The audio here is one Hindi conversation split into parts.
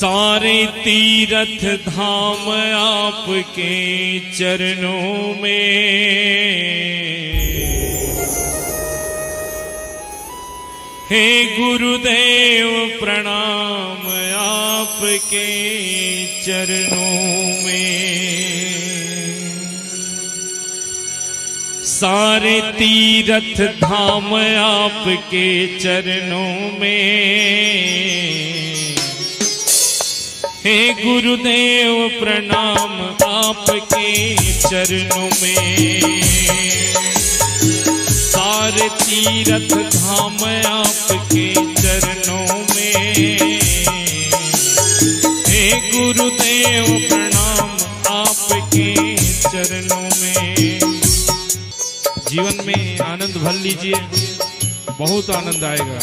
सारे तीर्थ धाम आपके चरणों में, हे गुरुदेव प्रणाम आपके चरणों में। सारे तीर्थ धाम आपके चरणों में, हे गुरुदेव प्रणाम आपके चरणों में। सारे तीर्थ धाम आपके चरणों में, हे गुरुदेव प्रणाम आपके चरणों में। जीवन में आनंद भर लीजिए, बहुत आनंद आएगा।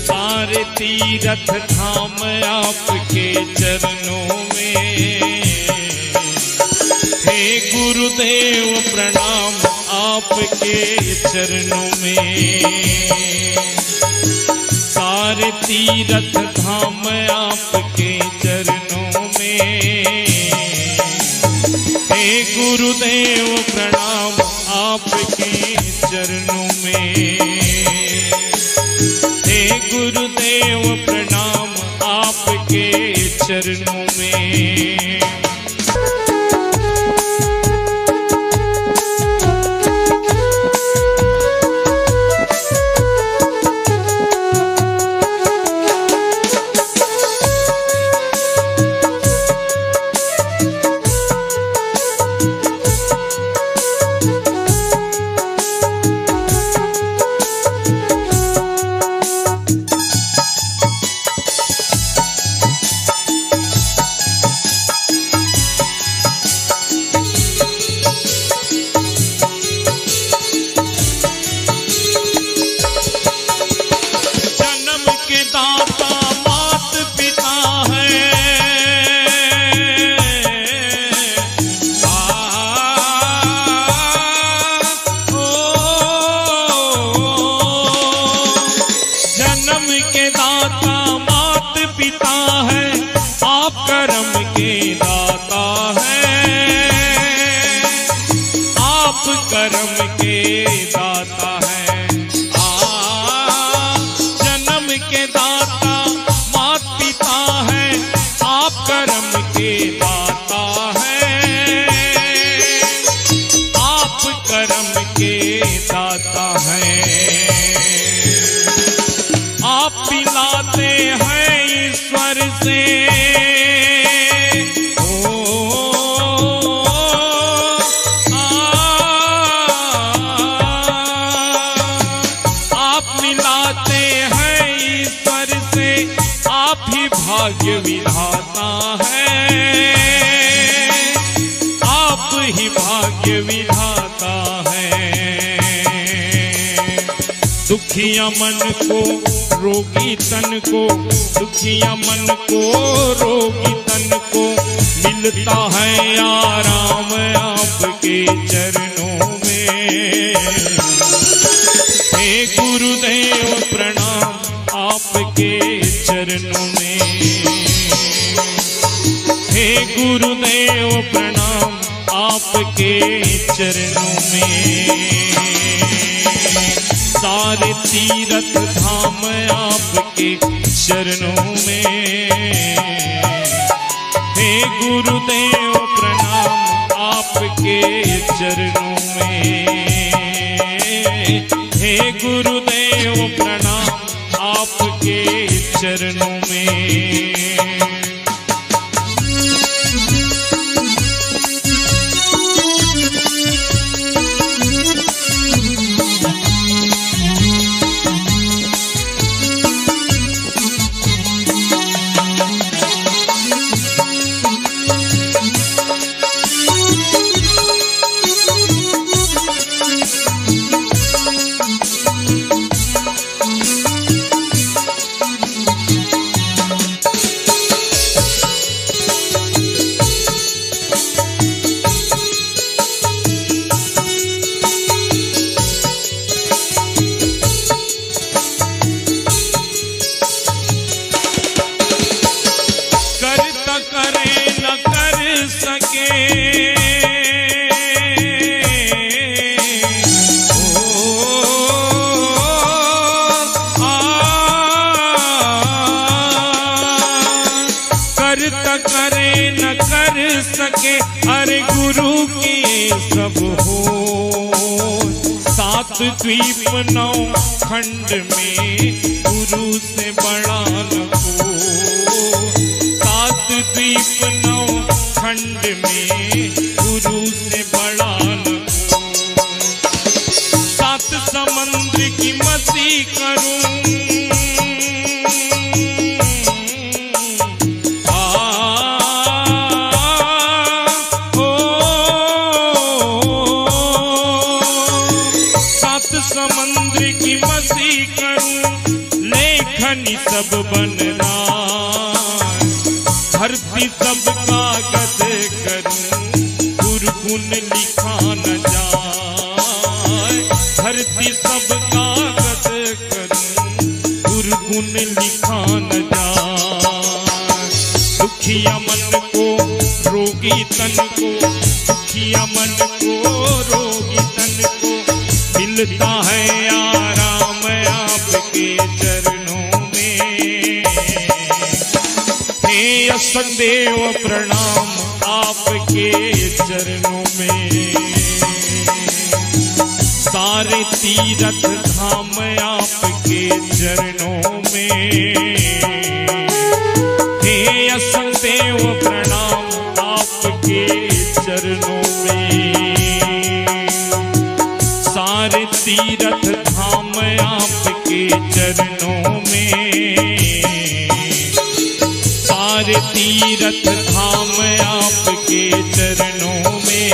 सारे तीर्थ धाम आपके चरणों में, हे गुरुदेव प्रणाम आपके चरणों में। सारे तीर्थ धाम आपके चरणों में, हे गुरुदेव प्रणाम आपके चरणों में। हे गुरुदेव प्रणाम आपके चरणों में। भाग्य विधाता है, आप ही भाग्य विधाता है। दुखिया मन को रोगी तन को, दुखिया मन को रोगी तन को मिलता है आराम आपके चरणों में। हे गुरुदेव प्रणाम आपके चरणों में। हे गुरुदेव प्रणाम आपके चरणों में। सारे तीर्थ धाम आपके चरणों में, हे गुरुदेव प्रणाम आपके चरणों में। हे गुरुदेव प्रणाम आपके चरणों में। न करे न कर सके, अरे गुरु की सब हो। सात द्वीप नौ खंड में गुरु से बड़ा न को। सात द्वीप नौ खंड में गुरु से बड़ा न को। सात समुद्र की मसी करूं, समुद्र की मसी करूं, लेखनी सब बन राय। धरती सब कागज करूं, दुर्गुण लिखा न जाए। धरती सब कागज करूं, दुर्गुण लिखा न जाए। दुखिया मन को रोगी तन को, दुखिया मन को रोगी तन को, मिलता है आराम आपके चरणों में। हे असंदेव प्रणाम आपके चरणों में। सारे तीर्थ धाम आपके चरणों में। हे असंदेव प्रणाम आपके चरणों में। सारे तीर्थ धाम आपके चरणों में। सारे तीर्थ धाम आपके चरणों में।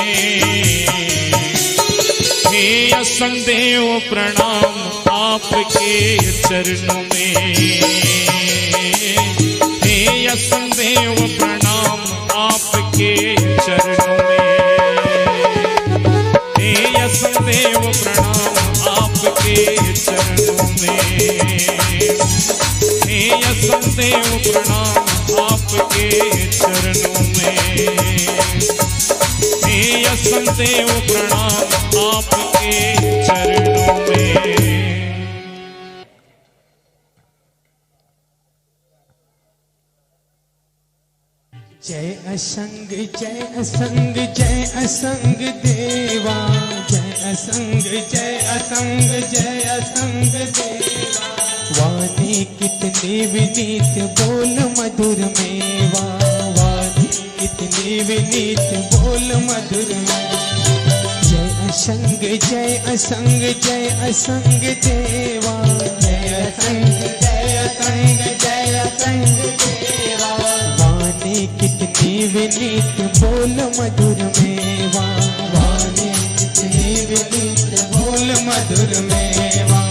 हे असंदेव प्रणाम आपके चरणों में। हे असंदेव प्रणाम आपके चरणों में। हे असंदेव प्रणाम आपके चरणों में। हे असंदेव प्रणाम आपके चरणों में। हे असंदेव प्रणाम आपके चरणों में। जय असंग जय असंग जय असंग देवा। जय असंग जय असंग जय असंग देवा। वाणी कितनी विनीत बोल मधुर मेवा। वाणी कितनी विनीत बोल मधुर मेवा। जय असंग जय असंग जय असंग देवा। जय असंग जय असंग जय असंग देवा। वाणी कितनी विनीत बोल मधुर मेवा। वाणी कितनी विनीत बोल मधुर मेवा।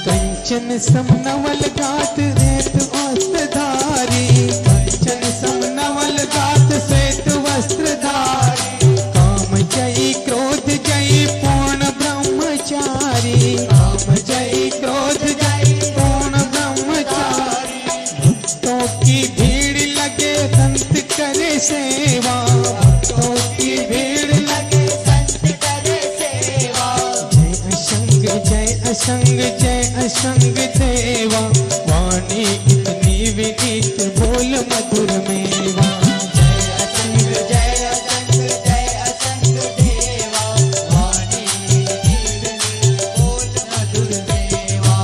कंचन समनवल घाट रेत वस्त्रधारी। कंचन समनवल घाट श्वेत वस्त्रधारी। काम जयी क्रोध जयी पूर्ण ब्रह्मचारी। काम जयी क्रोध जयी पूर्ण ब्रह्मचारी। भक्तों की भीड़ लगे संत करे सेवा। भक्तों की भीड़ लगे संत करे सेवा। जय असंग जय असंग जय असंग देवा। वाणी इतनी विनीत बोल मधुर मेवा। जय असंग जय असंग जय असंग देवा। वाणी इतनी विनीत बोल मधुर मेवा।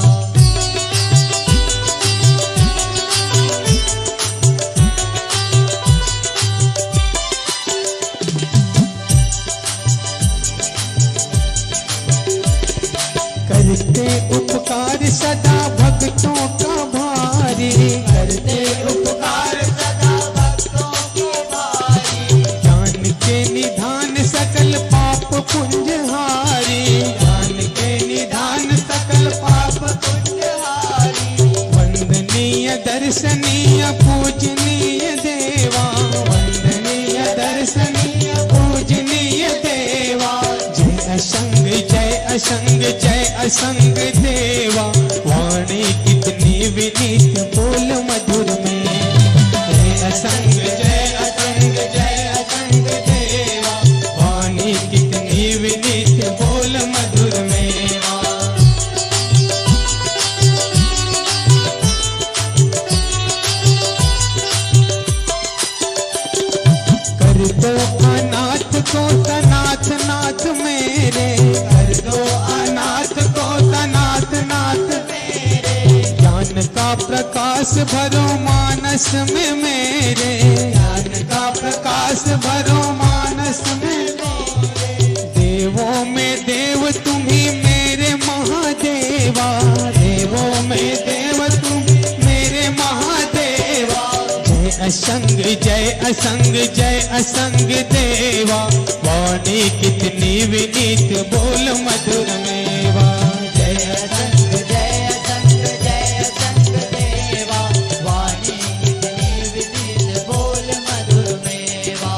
करते उपकार सदा भक्तों का भारी। करते उपकार सदा भक्तों के भारी। ज्ञान के निधान सकल पाप पुंजहारी। ज्ञान के निधान सकल पाप पुंजहारी। वंदनीय दर्शनीय पूजनीय देवा। वंदनीय दर्शनीय पूजनीय देवा। जय असंग जय असंग जय असंग देवा। वाणी कितनी विनीत बोल मधुर में। जय असंग जय असंग जय असंग देवा। वाणी कितनी विनीत बोल मधुर प्रकाश भरो मानस में मेरे, ज्ञान का प्रकाश भरो मानस में मेरे। देवों में देव तुम्ही मेरे महादेवा, देवों में देव तुम मेरे महादेवा। जय असंग जय असंग जय असंग देवा, वाणी कितनी विनीत बोल मधुर मेवा। जय असंग जय असंग जय असंग देवा, वाणी कितनी विनीत बोल मधुर मेवा।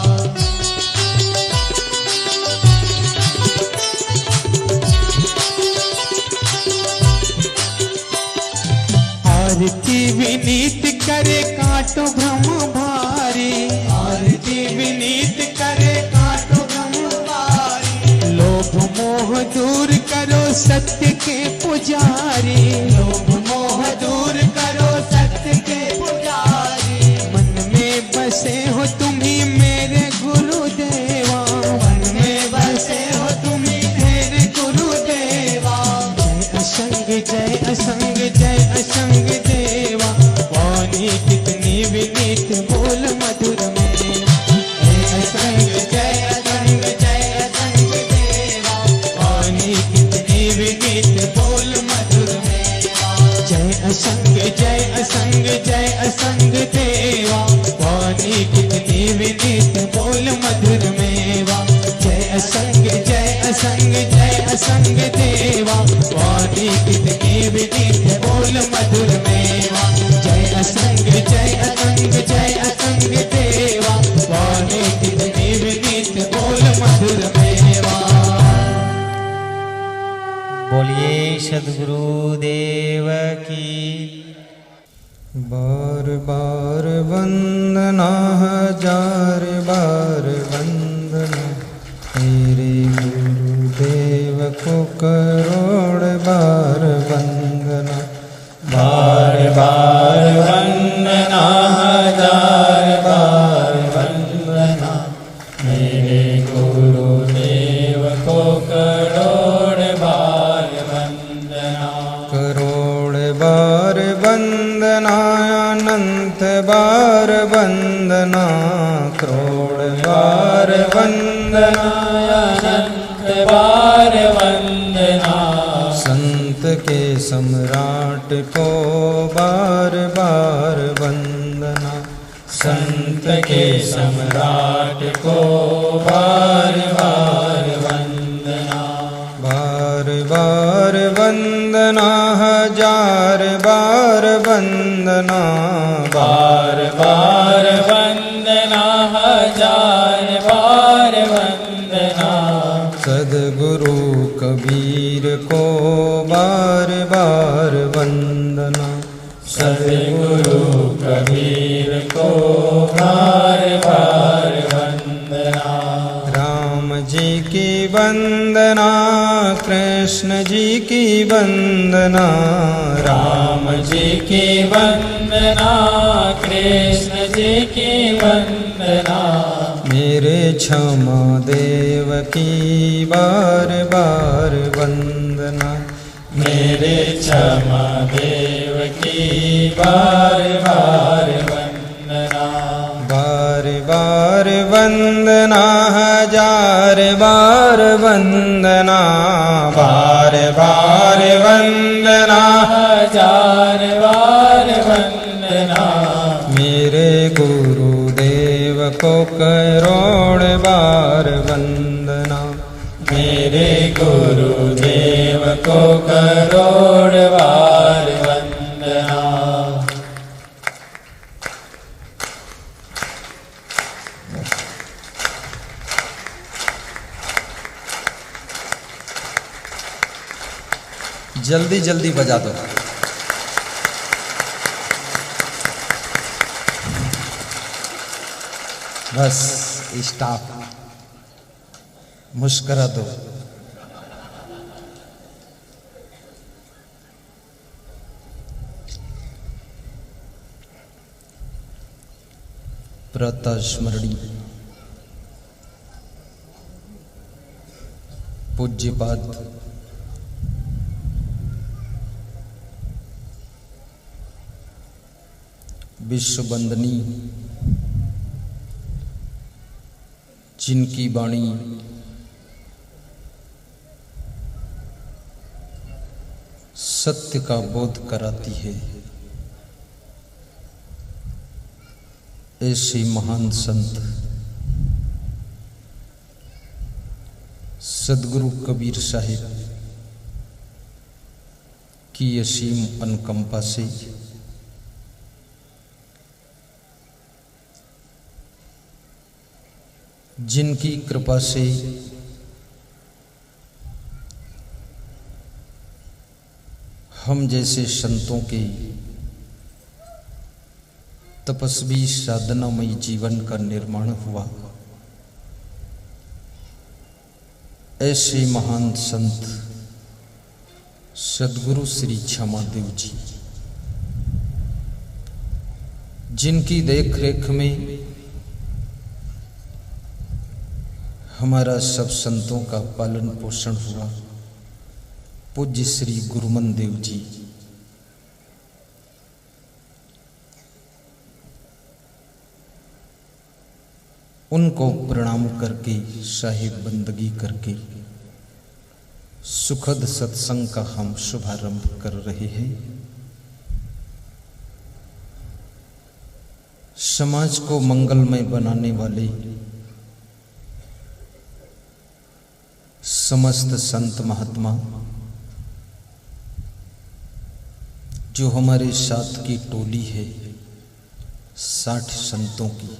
आरती विनीत करे काटो भ्रम भारी, आरती विनीत करे काटो भ्रम भारी। लोभ मोह दूर करो सत्य के पुजारी, लोभ मोह दूर करो सत्य के पुजारी। मन में बसे हो तुम्ही मेरे गुरुदेवा, मन में बसे हो तुम्ही मेरे गुरुदेवा। जय असंग जय असंग जय असंग देवा, वाणी कितनी विनीत बोल मधुर मेवा। जय असंग जय असंग जय असंग देवा, वाणी कितनी विनीत बोल मधुर मेवा। जय असंग जय असंग जय असंग देवा, वाणी कितनी विनीत बोल मधुर मेवा। जय असंग जय असंग जय असंग देवा, वाणी कितनी विनीत बोल मधुर मेवा। जय असंग जय असंग जय असंग देवा, वाणी कितनी विनीत बोल मधुर मेवा। बोलिए सद्गुरुदेव की। बार बार वंदना हजार बार वंदना, मेरे गुरुदेव को करोड़ बार वंदना। बार बार वंदना हजार बार वंदना, मेरे गुरुदेव को करोड़ बार वंदना। करोड़ बार वंदना अनंत बार वंदना, करोड़ बार वंदना अनंत बार वंदना। संत के सम्राट को बार बार वंदना, संत के सम्राट को बार बार वंदना। बार बार वंदना हजार बार वंदना। बार बार वंदना हजार बार वंदना। सद्गुरु कबीर को बार बार वंदना, सद्गुरु कबीर को बार बार वंदना। राम जी की वंदना, कृष्ण जी की वंदना। राम जी की वंदना, कृष्ण जी की वंदना। मेरे क्षमा देव की बार बार वंदना, मेरे क्षमा देव की बार बार वंदना। बार बार वंदना हजार बार वंदना। बार बार वंदना हजार बार वंदना। मेरे गुरुदेव को करोड़ बार वंदना, मेरे गुरुदेव को करोड़ बार वंदना। जल्दी जल्दी बजा दो। बस स्टॉप, मुस्कुरा दो। प्रातःस्मरणी पूज्यपाद विश्व वंदनी, जिनकी वाणी सत्य का बोध कराती है, ऐसे महान संत सदगुरु कबीर साहिब की असीम अनुकंपा से जिनकी कृपा से हम जैसे संतों के तपस्वी साधनामयी जीवन का निर्माण हुआ, ऐसे महान संत सद्गुरु श्री क्षमादेव जी, जिनकी देख रेख में हमारा सब संतों का पालन पोषण हुआ, पूज्य श्री गुरुमन देव जी, उनको प्रणाम करके साहिब बंदगी करके सुखद सत्संग का हम शुभारंभ कर रहे हैं। समाज को मंगलमय बनाने वाले समस्त संत महात्मा जो हमारे साथ की टोली है, 60 संतों की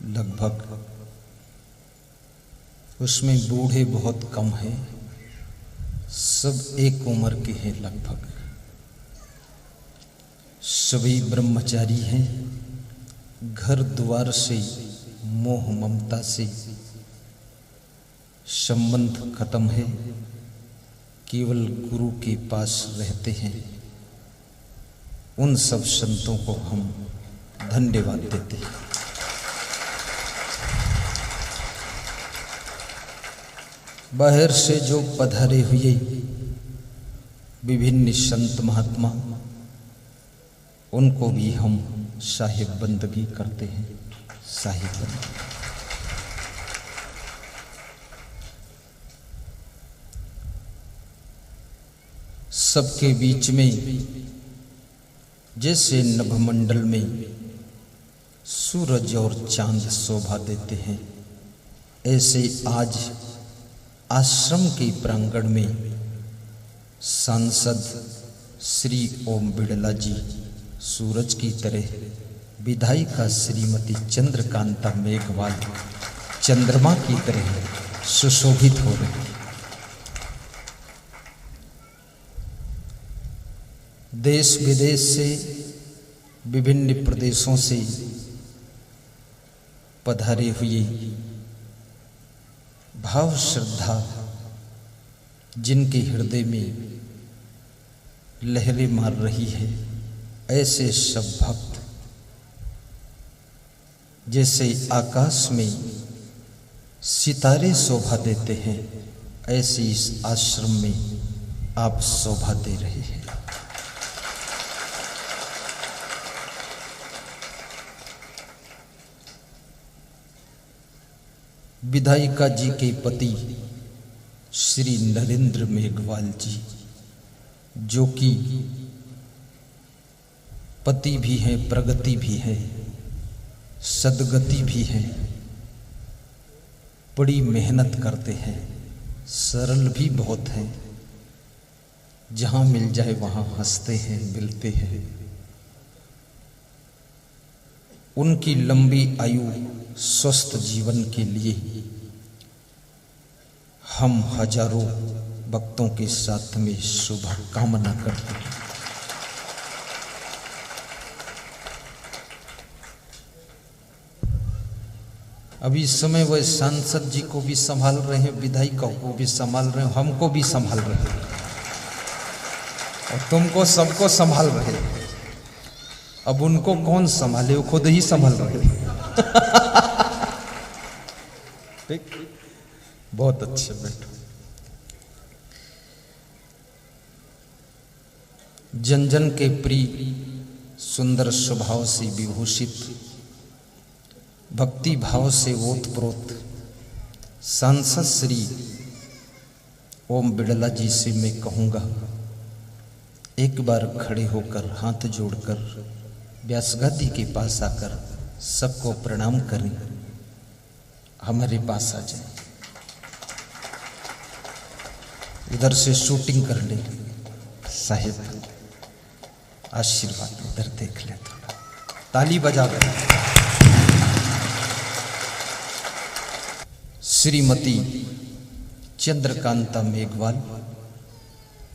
लगभग, उसमें बूढ़े बहुत कम हैं, सब एक उम्र के हैं लगभग, सभी ब्रह्मचारी हैं, घर द्वार से मोह ममता से संबंध खत्म है, केवल गुरु के पास रहते हैं। उन सब संतों को हम धन्यवाद देते हैं। बाहर से जो पधारे हुए विभिन्न संत महात्मा, उनको भी हम साहिब बंदगी करते हैं। साहिब बंदगी सबके बीच में जैसे नभमंडल में सूरज और चांद शोभा देते हैं, ऐसे आज आश्रम के प्रांगण में सांसद श्री ओम बिड़ला जी सूरज की तरह, विधायिका श्रीमती चंद्रकांता मेघवाल चंद्रमा की तरह सुशोभित हो रही। देश विदेश से, विभिन्न प्रदेशों से पधारे हुए भाव श्रद्धा जिनके हृदय में लहरें मार रही है, ऐसे सब भक्त जैसे आकाश में सितारे शोभा देते हैं, ऐसे इस आश्रम में आप शोभा दे रहे हैं। विधायिका जी के पति श्री नरेंद्र मेघवाल जी, जो कि पति भी हैं, प्रगति भी है, सदगति भी है, बड़ी मेहनत करते हैं, सरल भी बहुत हैं, जहां मिल जाए वहां हंसते हैं, मिलते हैं। उनकी लंबी आयु, स्वस्थ जीवन के लिए हम हजारों भक्तों के साथ में शुभकामना करते हैं। अभी इस समय वह सांसद जी को भी संभाल रहे हैं, विधायिका को भी संभाल रहे हैं, हमको भी संभाल रहे हैं और तुमको सबको संभाल रहे हैं। अब उनको कौन संभाले, वो खुद ही संभाल रहे हैं। ठीक, बहुत अच्छे, बैठो। जन जन के प्रिय सुंदर स्वभाव से विभूषित, भक्ति भाव से ओतप्रोत सांसद श्री ओम बिड़ला जी से मैं कहूँगा, एक बार खड़े होकर हाथ जोड़कर व्यासगादी के पास आकर सबको प्रणाम करें, हमारे पास आ जाए। उधर से शूटिंग कर ले साहेब, आशीर्वाद उधर देख ले, थोड़ा ताली बजा कर। श्रीमती चंद्रकांता मेघवाल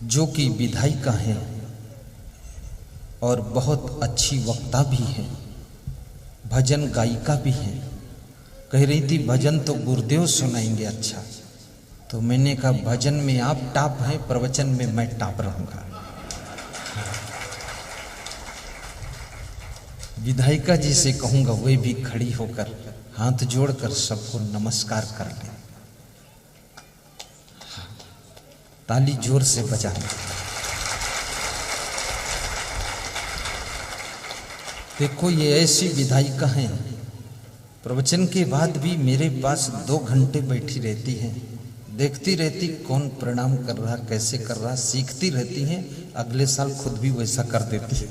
जो कि विधायिका हैं और बहुत अच्छी वक्ता भी हैं, भजन गायिका भी हैं। कह रही थी भजन तो गुरुदेव सुनाएंगे अच्छा, तो मैंने कहा भजन में आप टॉप हैं, प्रवचन में मैं टॉप रहूंगा। विधायिका जी से कहूंगा वे भी खड़ी होकर हाथ जोड़कर सबको नमस्कार कर ले, ताली जोर से बजाना। देखो ये ऐसी विधायिका हैं, प्रवचन के बाद भी मेरे पास 2 घंटे बैठी रहती हैं, देखती रहती कौन प्रणाम कर रहा, कैसे कर रहा, सीखती रहती हैं। अगले साल खुद भी वैसा कर देती है।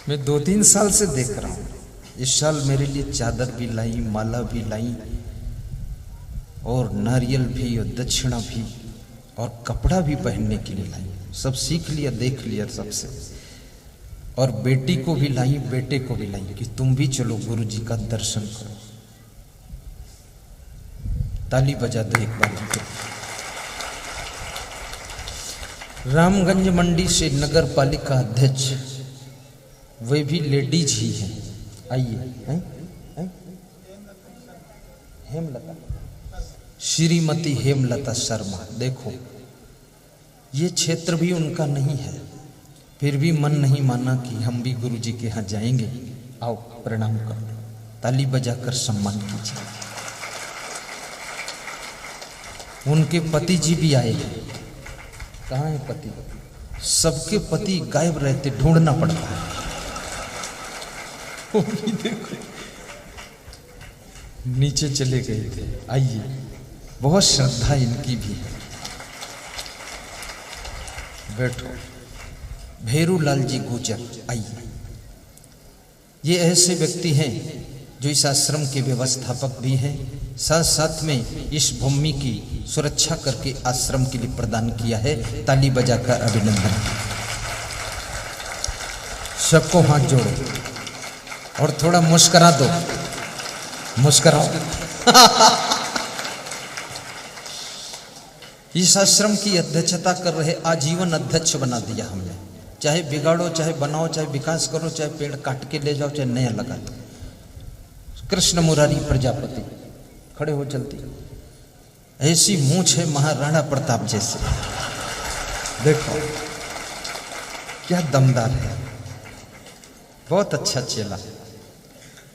मैं 2-3 साल से देख रहा हूँ। इस साल मेरे लिए चादर भी लाई, माला भी लाई, और नारियल भी और दक्षिणा भी और कपड़ा भी पहनने के लिए लाई। सब सीख लिया, देख लिया सबसे, और बेटी को भी लाई, बेटे को भी लाई कि तुम भी चलो गुरु जी का दर्शन करो। ताली बजा दो एक बार। रामगंज मंडी से नगर पालिका अध्यक्ष, वे भी लेडीज ही हैं। आइए, हेमलता, श्रीमती हेमलता शर्मा। देखो ये क्षेत्र भी उनका नहीं है, फिर भी मन नहीं माना कि हम भी गुरु जी के यहाँ जाएंगे। आओ प्रणाम करो, ताली बजाकर सम्मान कीजिए। उनके पति जी भी आए हैं। कहाँ है पति? सबके पति गायब रहते, ढूंढना पड़ता है। वो भी देखो नीचे चले गए थे। आइए, बहुत श्रद्धा इनकी भी है। बैठो। भैरूलाल जी गुजर, आइए। ये ऐसे व्यक्ति हैं जो इस आश्रम के व्यवस्थापक भी हैं, साथ साथ में इस भूमि की सुरक्षा करके आश्रम के लिए प्रदान किया है। ताली बजाकर अभिनंदन। सबको हाथ जोड़ो और थोड़ा मुस्कुरा दो, मुस्कुराओ। इस आश्रम की अध्यक्षता कर रहे, आजीवन अध्यक्ष बना दिया हमने। चाहे बिगाड़ो, चाहे बनाओ, चाहे विकास करो, चाहे पेड़ काट के ले जाओ, चाहे नया लगा दो। कृष्ण मुरारी प्रजापति खड़े हो चलती, ऐसी मूंछ है महाराणा प्रताप जैसे। देखो क्या दमदार है, बहुत अच्छा चेला।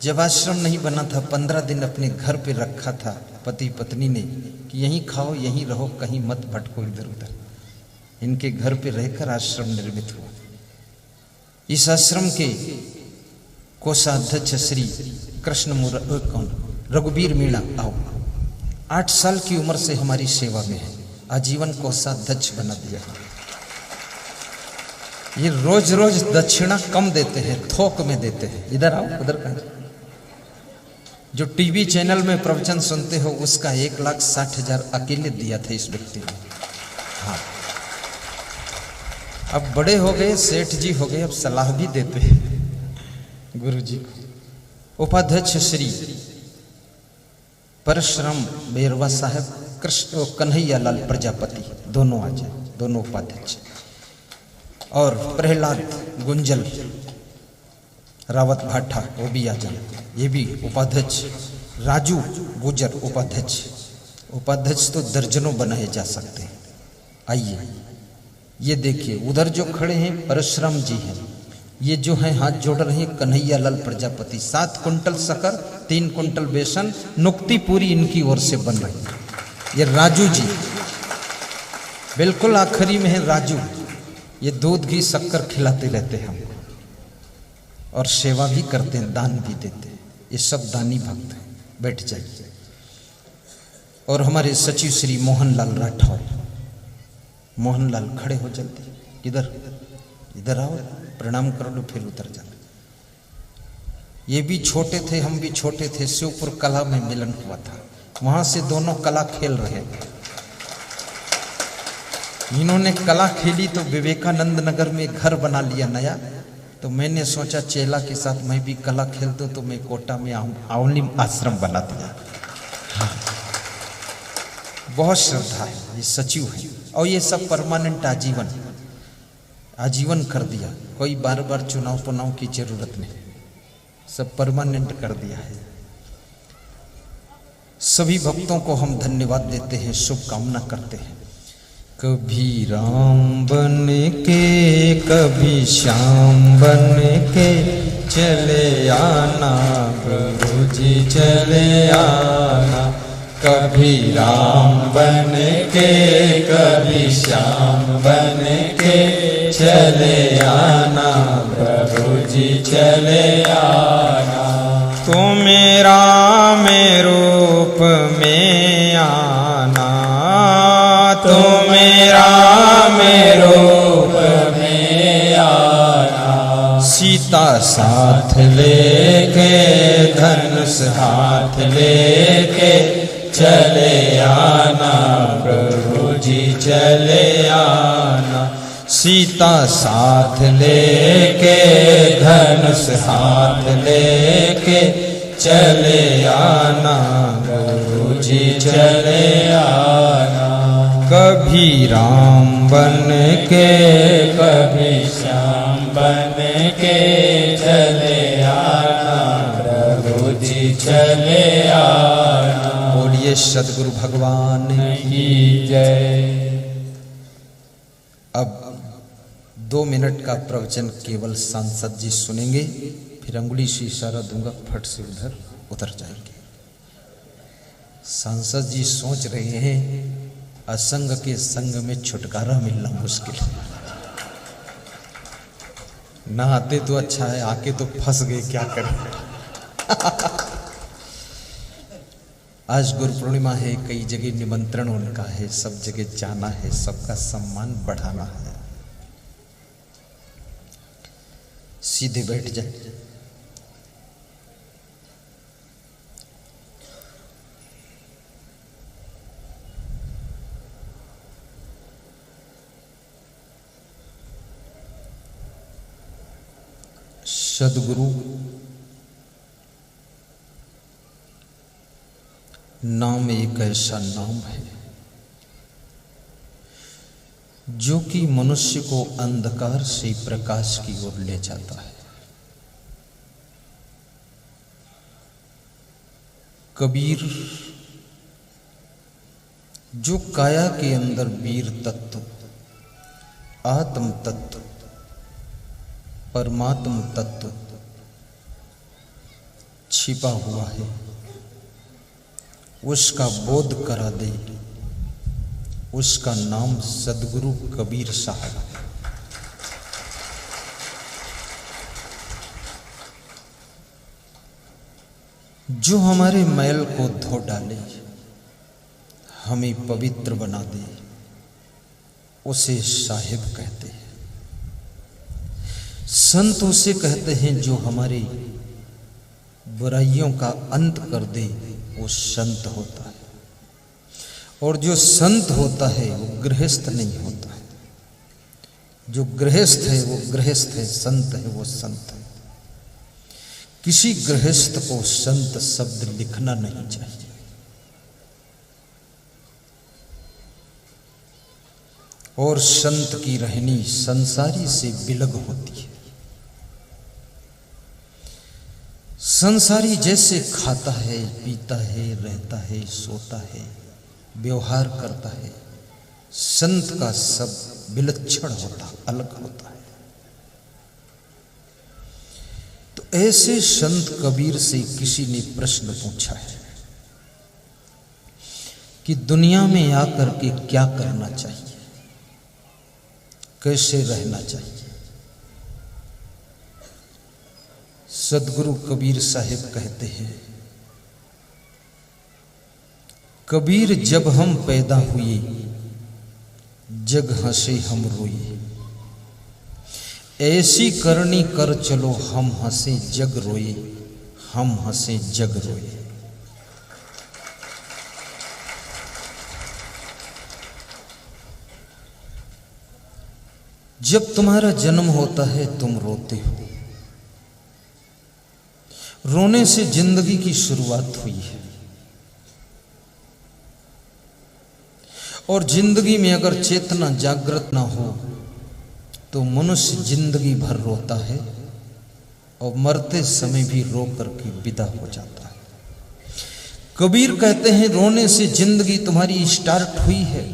जब आश्रम नहीं बना था, 15 दिन अपने घर पे रखा था पति पत्नी ने कि यहीं खाओ, यहीं रहो, कहीं मत भटको इधर उधर। इनके घर पे रहकर आश्रम निर्मित हुआ। इस आश्रम के कोषाध्यक्ष श्री कृष्ण रघुवीर मीणा, आओ। 8 साल की उम्र से हमारी सेवा में है, आजीवन कोषाध्यक्ष बना दिया। ये रोज रोज दक्षिणा कम देते हैं, थोक में देते हैं। इधर आओ, उधर कहीं। जो टीवी चैनल में प्रवचन सुनते हो उसका 1,60,000 अकेले दिया था इस व्यक्ति ने। हाँ, अब बड़े हो गए, सेठ जी हो गए, अब सलाह भी देते हैं गुरु जी को। उपाध्यक्ष श्री परशुराम बेरवा साहब, कृष्ण कन्हैया लाल प्रजापति, दोनों आ जाए, दोनों उपाध्यक्ष। और प्रहलाद गुंजल रावत भाटा, वो भी आ जाए, ये भी उपाध्यक्ष। राजू गुजर उपाध्यक्ष। उपाध्यक्ष तो दर्जनों बनाए जा सकते हैं। आइए, ये देखिए उधर जो खड़े हैं परशुराम जी हैं, ये जो हैं हाथ जोड़ रहे हैं कन्हैया लाल प्रजापति। 7 कुंटल शक्कर, 3 कुंटल बेसन, नुक्ति पूरी इनकी ओर से बन रही है। ये राजू जी बिल्कुल आखिरी में है, राजू ये दूध घी शक्कर खिलाते रहते हैं हमको, और सेवा भी करते हैं, दान भी देते हैं। ये सब दानी भक्त हैं। बैठ जाइए। और हमारे सचिव श्री मोहनलाल राठौर, मोहनलाल खड़े हो जल्दी, इधर इधर आओ, प्रणाम कर लो, फिर उतर जाना। ये भी छोटे थे, हम भी छोटे थे, शिवपुर कला में मिलन हुआ था, वहां से दोनों कला खेल रहे थे। इन्होंने कला खेली तो विवेकानंद नगर में घर बना लिया नया, तो मैंने सोचा चेला के साथ मैं भी कला खेल दूं, तो मैं कोटा में आउली आश्रम बना दिया। हाँ। बहुत श्रद्धा है, ये सचिव है, और ये सब परमानेंट आजीवन आजीवन कर दिया। कोई बार बार चुनाव पुनाव की जरूरत नहीं, सब परमानेंट कर दिया है। सभी भक्तों को हम धन्यवाद देते हैं, शुभकामना करते हैं। कभी राम बन के कभी श्याम बन के चले आना प्रभु जी चले आना। कभी राम बन के कभी श्याम बन के चले आना प्रभु जी चले आना। तू मेरा में रूप में आना, तू मेरा में रूप में आना। सीता साथ लेके धनुष हाथ लेके चले आना प्रभु जी चले आना। सीता साथ लेके धनुष हाथ लेके चले आना प्रभु जी चले आना। कभी राम बन के कभी श्याम बन के चले आना प्रभु जी चले आना। बोलिए सद्गुरु भगवान की जय। अब 2 मिनट का प्रवचन केवल सांसद जी सुनेंगे, फिर अंगुली से इशारा दूंगा, फट से उधर उतर जाएंगे। सांसद जी सोच रहे हैं असंग के संग में छुटकारा मिलना मुश्किल है। ना आते तो अच्छा है, आके तो फंस गए, क्या करें। आज गुरु पूर्णिमा है, कई जगह निमंत्रण उनका है, सब जगह जाना है, सबका सम्मान बढ़ाना है। सीधे बैठ जाए। सद्गुरु नाम एक ऐसा नाम है जो कि मनुष्य को अंधकार से प्रकाश की ओर ले जाता है। कबीर जो काया के अंदर वीर तत्व, आत्म तत्व, परमात्म तत्व छिपा हुआ है, उसका बोध करा दे। उसका नाम सद्गुरु कबीर साहब है। जो हमारे मैल को धो डाले, हमें पवित्र बना दे, उसे साहिब कहते हैं। संत उसे कहते हैं जो हमारी बुराइयों का अंत कर दे, वो संत होता है। और जो संत होता है वो गृहस्थ नहीं होता है। जो गृहस्थ है वो गृहस्थ है, संत है वो संत है। किसी गृहस्थ को संत शब्द लिखना नहीं चाहिए। और संत की रहनी संसारी से बिलग होती है। संसारी जैसे खाता है, पीता है, रहता है, सोता है, व्यवहार करता है, संत का सब विलक्षण होता, अलग होता है। तो ऐसे संत कबीर से किसी ने प्रश्न पूछा है कि दुनिया में आकर के क्या करना चाहिए। कैसे रहना चाहिए। सदगुरु कबीर साहिब कहते हैं, कबीर जब हम पैदा हुए जग हंसे हम रोए, ऐसी करनी कर चलो हम हंसे जग रोए, हम हंसे जग रोए। जब तुम्हारा जन्म होता है तुम रोते हो, रोने से जिंदगी की शुरुआत हुई है। और जिंदगी में अगर चेतना जागृत ना हो तो मनुष्य जिंदगी भर रोता है और मरते समय भी रो करके विदा हो जाता है। कबीर कहते हैं, रोने से जिंदगी तुम्हारी स्टार्ट हुई है,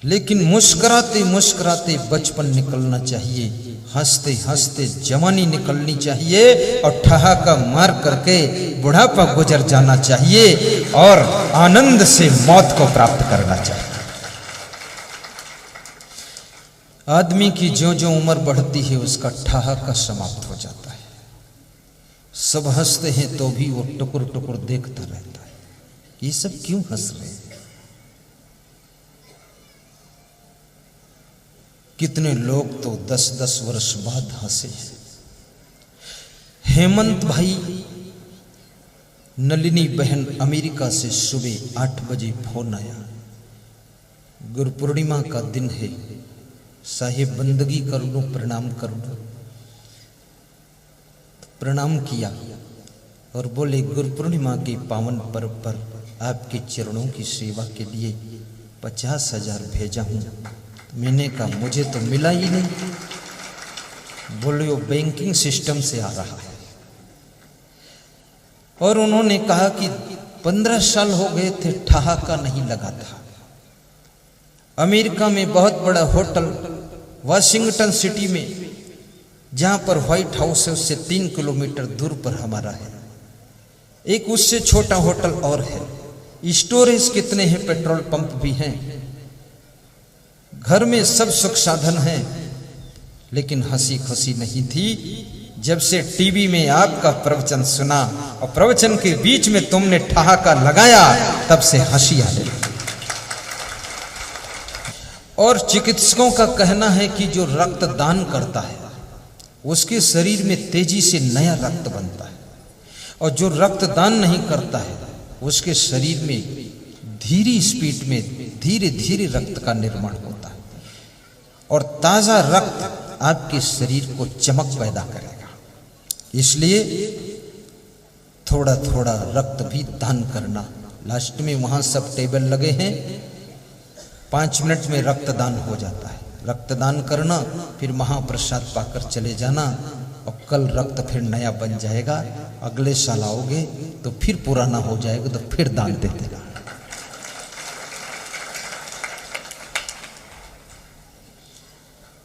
लेकिन मुस्कुराते मुस्कुराते बचपन निकलना चाहिए, हंसते हंसते जवानी निकलनी चाहिए और ठहाका मार करके बुढ़ापा गुजर जाना चाहिए और आनंद से मौत को प्राप्त करना चाहिए। आदमी की जो जो उम्र बढ़ती है उसका ठहाका समाप्त हो जाता है। सब हंसते हैं तो भी वो टुकुर टुकुर देखता रहता है, ये सब क्यों हंस रहे हैं। कितने लोग तो 10-10 वर्ष बाद हंसे। हेमंत भाई, नलिनी बहन अमेरिका से सुबह 8 बजे फोन आया, गुरु पूर्णिमा का दिन है, साहिब बंदगी कर लो, प्रणाम कर लो। प्रणाम किया और बोले, गुरु पूर्णिमा के पावन पर्व पर आपके चरणों की सेवा के लिए 50,000 भेजा हूं। मैंने कहा, मुझे तो मिला ही नहीं। बोले, वो बैंकिंग सिस्टम से आ रहा है। और उन्होंने कहा कि 15 साल हो गए थे, ठहाका नहीं लगा था। अमेरिका में बहुत बड़ा होटल वाशिंगटन सिटी में, जहां पर व्हाइट हाउस है, उससे 3 किलोमीटर दूर पर हमारा है। एक उससे छोटा होटल और है। स्टोरेज कितने हैं, पेट्रोल पंप भी हैं, घर में सब सुख साधन है, लेकिन हंसी खुशी नहीं थी। जब से टीवी में आपका प्रवचन सुना और प्रवचन के बीच में तुमने ठहाका लगाया, तब से हंसी आ गई। और चिकित्सकों का कहना है कि जो रक्त दान करता है उसके शरीर में तेजी से नया रक्त बनता है, और जो रक्त दान नहीं करता है उसके शरीर में धीरे स्पीड में धीरे धीरे रक्त का निर्माण होता है, और ताजा रक्त आपके शरीर को चमक पैदा करेगा। इसलिए थोड़ा थोड़ा रक्त भी दान करना। लास्ट में वहां सब टेबल लगे हैं, 5 मिनट में रक्तदान हो जाता है। रक्तदान करना, फिर महाप्रसाद पाकर चले जाना, और कल रक्त फिर नया बन जाएगा। अगले साल आओगे तो फिर पुराना हो जाएगा, तो फिर दान दे देना।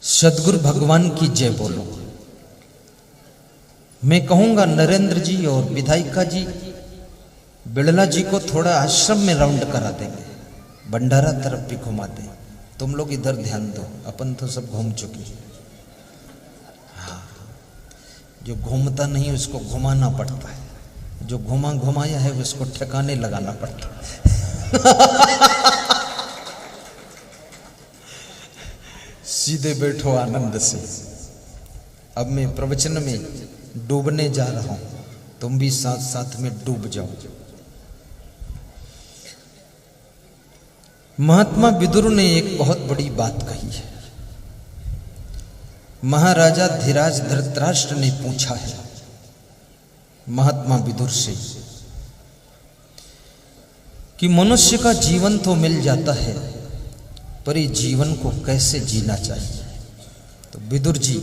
सदगुरु भगवान की जय बोलो। मैं कहूंगा नरेंद्र जी और विधायिका जी, बिड़ला जी को थोड़ा आश्रम में राउंड करा देंगे, भंडारा तरफ भी घुमा दें। तुम लोग इधर ध्यान दो, अपन तो सब घूम चुके। हाँ, जो घूमता नहीं उसको घुमाना पड़ता है, जो घुमाया है उसको ठिकाने लगाना पड़ता है। सीधे बैठो आनंद से। अब मैं प्रवचन में डूबने जा रहा हूं, तुम भी साथ साथ में डूब जाओ। महात्मा विदुर ने एक बहुत बड़ी बात कही है। महाराजा धीराज धृतराष्ट्र ने पूछा है महात्मा विदुर से कि मनुष्य का जीवन तो मिल जाता है, पर ये जीवन को कैसे जीना चाहिए। तो विदुर जी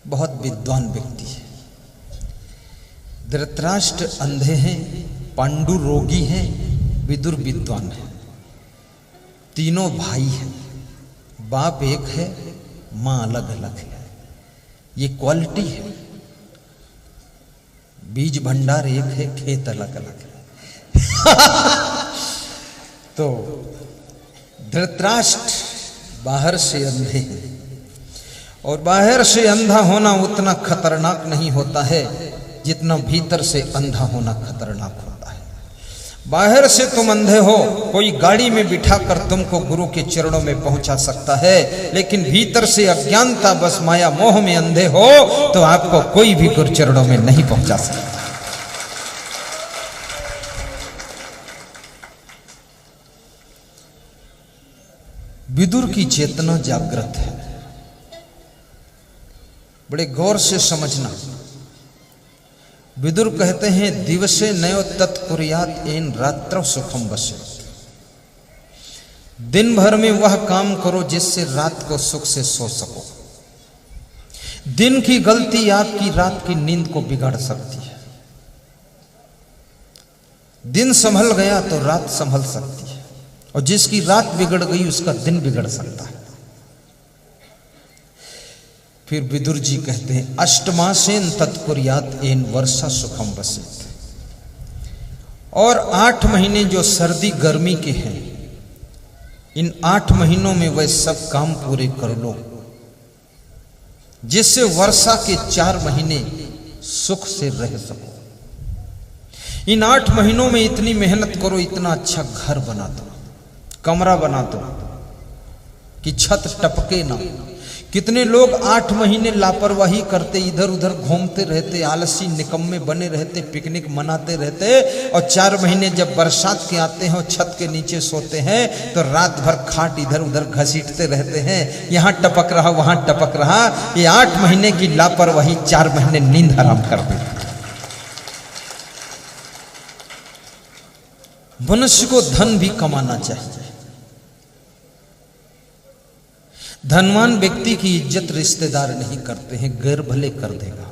बहुत विद्वान व्यक्ति है। धृतराष्ट्र अंधे हैं, पांडु रोगी हैं, विदुर विद्वान है। तीनों भाई हैं, बाप एक है, मां अलग अलग है। ये क्वालिटी है। बीज भंडार एक है, खेत अलग अलग है। तो धृतराष्ट्र बाहर से अंधे हैं, और बाहर से अंधा होना उतना खतरनाक नहीं होता है जितना भीतर से अंधा होना खतरनाक होता है। बाहर से तुम अंधे हो, कोई गाड़ी में बिठाकर तुमको गुरु के चरणों में पहुंचा सकता है, लेकिन भीतर से अज्ञानता बस माया मोह में अंधे हो तो आपको कोई भी गुरु चरणों में नहीं पहुंचा सकता। विदुर की चेतना जागृत है, बड़े गौर से समझना। विदुर कहते हैं दिवसे नयो तत्कुर्यात एन रात्रौ सुखम बसे। दिन भर में वह काम करो जिससे रात को सुख से सो सको। दिन की गलती आपकी रात की नींद को बिगाड़ सकती है। दिन संभल गया तो रात संभल सकती है, और जिसकी रात बिगड़ गई उसका दिन बिगड़ सकता है। फिर विदुर जी कहते हैं अष्टमासेन तत्कुर्यात एन वर्षा सुखम वसेत। और 8 महीने जो सर्दी गर्मी के हैं, इन 8 महीनों में वह सब काम पूरे कर लो जिससे वर्षा के 4 महीने सुख से रह सको। इन 8 महीनों में इतनी मेहनत करो, इतना अच्छा घर बना दो, कमरा बना दो कि छत टपके ना। कितने लोग 8 महीने लापरवाही करते, इधर उधर घूमते रहते, आलसी निकम्मे बने रहते, पिकनिक मनाते रहते, और 4 महीने जब बरसात के आते हैं और छत के नीचे सोते हैं तो रात भर खाट इधर उधर घसीटते रहते हैं, यहां टपक रहा वहां टपक रहा। ये 8 महीने की लापरवाही 4 महीने नींद हराम कर देती। मनुष्य को धन भी कमाना चाहिए। धनवान व्यक्ति की इज्जत रिश्तेदार नहीं करते हैं, गैर भले कर देगा।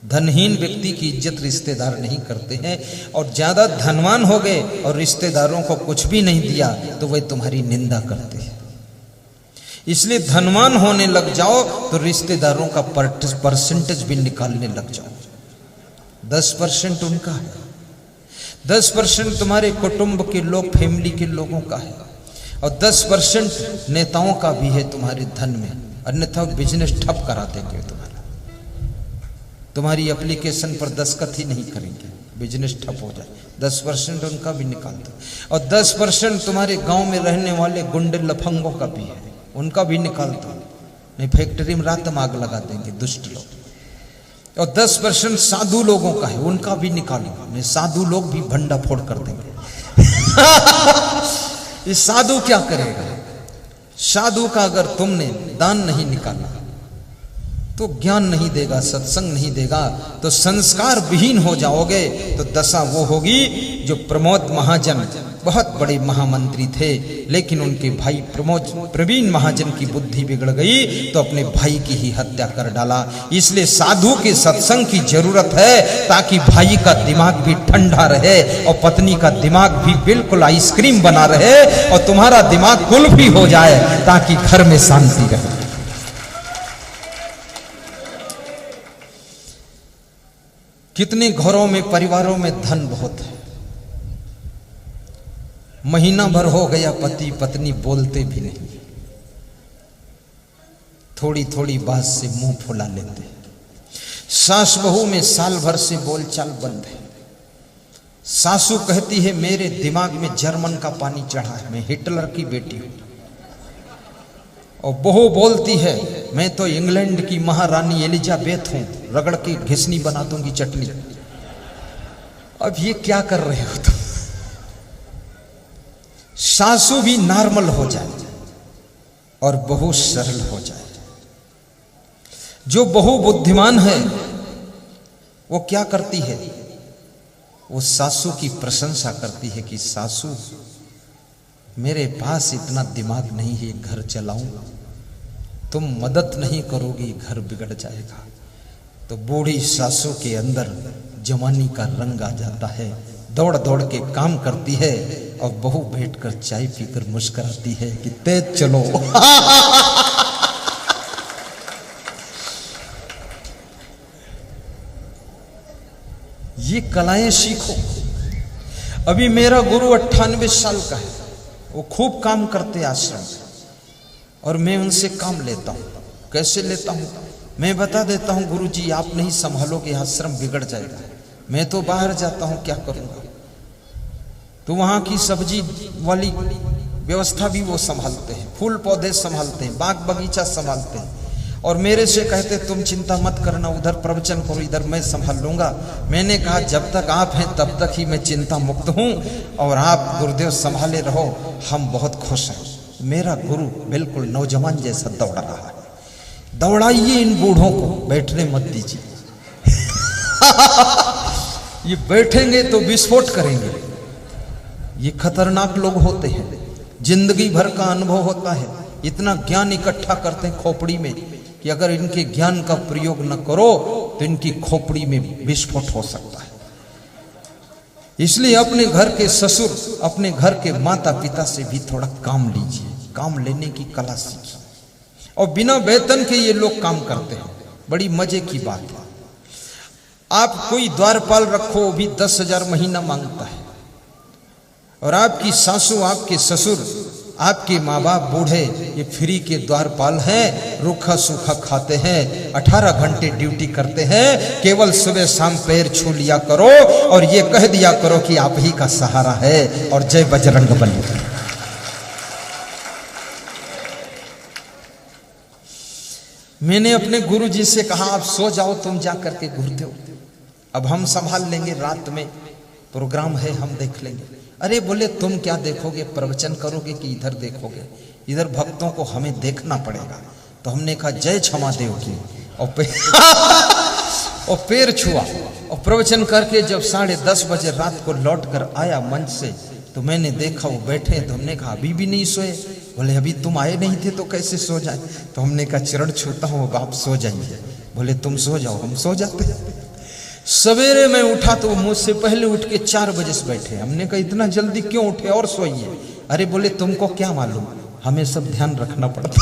धनहीन व्यक्ति की इज्जत रिश्तेदार नहीं करते हैं, और ज्यादा धनवान हो गए और रिश्तेदारों को कुछ भी नहीं दिया तो वे तुम्हारी निंदा करते हैं। इसलिए धनवान होने लग जाओ तो रिश्तेदारों का परसेंटेज भी निकालने लग जाओ। 10% उनका है, 10% तुम्हारे कुटुंब के लोग, फैमिली के लोगों का है, और 10% नेताओं का भी है तुम्हारे धन में, अन्यथा बिजनेस ठप करा देंगे तुम्हारा। तुम्हारी एप्लीकेशन पर दस्तखत ही नहीं करेंगे, बिजनेस ठप हो जाए। 10% उनका भी निकाल दो, और 10% तुम्हारे गांव में रहने वाले गुंडे लफंगों का भी है, उनका भी निकाल दो, नहीं फैक्ट्री में रात में आग लगा देंगे दुष्ट लोग। और 10% साधु लोगों का है, उनका भी निकालो, नहीं साधु लोग भी भंडा फोड़ कर देंगे। इस साधु क्या करेगा? साधु का अगर तुमने दान नहीं निकाला तो ज्ञान नहीं देगा, सत्संग नहीं देगा, तो संस्कार विहीन हो जाओगे। तो दशा वो होगी जो प्रमोद महाजन बहुत बड़े महामंत्री थे, लेकिन उनके भाई प्रवीण महाजन की बुद्धि बिगड़ गई तो अपने भाई की ही हत्या कर डाला। इसलिए साधु के सत्संग की जरूरत है ताकि भाई का दिमाग भी ठंडा रहे और पत्नी का दिमाग भी बिल्कुल आइसक्रीम बना रहे और तुम्हारा दिमाग कुल्फी हो जाए ताकि घर में शांति रहे। कितने घरों में, परिवारों में धन बहुत है, महीना भर हो गया पति पत्नी बोलते भी नहीं, थोड़ी थोड़ी बात से मुंह फुला लेते। सास बहू में साल भर से बोलचाल बंद है। सासू कहती है मेरे दिमाग में जर्मन का पानी चढ़ा है, मैं हिटलर की बेटी हूं, और बहू बोलती है मैं तो इंग्लैंड की महारानी एलिजाबेथ हूं, रगड़ के घिसनी बना दूंगी चटनी। अब ये क्या कर रहे हो तुम? सासू भी नॉर्मल हो जाए और बहू सरल हो जाए। जो बहू बुद्धिमान है वो क्या करती है? वो सासू की प्रशंसा करती है कि सासू मेरे पास इतना दिमाग नहीं है घर चलाऊं, तुम मदद नहीं करोगी घर बिगड़ जाएगा। तो बूढ़ी सासू के अंदर जवानी का रंग आ जाता है, दौड़ दौड़ के काम करती है और बहू बैठकर चाय पीकर मुस्कुराती है कि तेज चलो। ये कलाएं सीखो। अभी मेरा गुरु 98 साल का है, वो खूब काम करते आश्रम और मैं उनसे काम लेता हूँ। कैसे लेता हूँ मैं बता देता हूँ, गुरुजी आप नहीं संभालोगे आश्रम बिगड़ जाएगा, मैं तो बाहर जाता हूँ क्या करूँगा। तो वहाँ की सब्जी वाली व्यवस्था भी वो संभालते हैं, फूल पौधे संभालते हैं, बाग बगीचा संभालते हैं और मेरे से कहते तुम चिंता मत करना, उधर प्रवचन करो, इधर मैं संभाल लूंगा। मैंने कहा जब तक आप हैं तब तक ही मैं चिंता मुक्त हूँ और आप गुरुदेव संभाले रहो, हम बहुत खुश हैं। मेरा गुरु बिल्कुल नौजवान जैसा दौड़ रहा है। दौड़ाइए इन बूढ़ों को, बैठने मत दीजिए। ये बैठेंगे तो विस्फोट करेंगे। ये खतरनाक लोग होते हैं, जिंदगी भर का अनुभव होता है, इतना ज्ञान इकट्ठा करते हैं खोपड़ी में कि अगर इनके ज्ञान का प्रयोग न करो तो इनकी खोपड़ी में विस्फोट हो सकता है। इसलिए अपने घर के ससुर, अपने घर के माता पिता से भी थोड़ा काम लीजिए, काम लेने की कला सीखिए। और बिना वेतन के ये लोग काम करते हैं, बड़ी मजे की बात है। आप कोई द्वारपाल रखो, वो भी 10,000 महीना मांगता है और आपकी सासू, आपके ससुर, आपके माँ बाप बूढ़े ये फ्री के द्वारपाल हैं, रूखा सूखा खाते हैं, 18 घंटे ड्यूटी करते हैं, केवल सुबह शाम पैर छू लिया करो और ये कह दिया करो कि आप ही का सहारा है और जय बजरंगबली। मैंने अपने गुरु जी से कहा आप सो जाओ तुम जा करके गुरुदेव, अब हम संभाल लेंगे, रात में प्रोग्राम है हम देख लेंगे। अरे बोले तुम क्या देखोगे, प्रवचन करोगे कि इधर देखोगे, इधर भक्तों को हमें देखना पड़ेगा। तो हमने कहा जय क्षमा देव की और पैर छुआ और प्रवचन करके जब 10:30 बजे रात को लौट कर आया मंच से तो मैंने देखा वो बैठे। तो हमने कहा अभी भी नहीं सोए? बोले अभी तुम आए नहीं थे तो कैसे सो जाए। तो हमने कहा चरण छूता हूँ आप सो जाइए। बोले तुम सो जाओ, हम सो जाते। सवेरे मैं उठा तो मुझसे पहले उठ के 4 बजे से बैठे। हमने कहा इतना जल्दी क्यों उठे और सोइए? अरे बोले तुमको क्या मालूम, हमें सब ध्यान रखना पड़ता।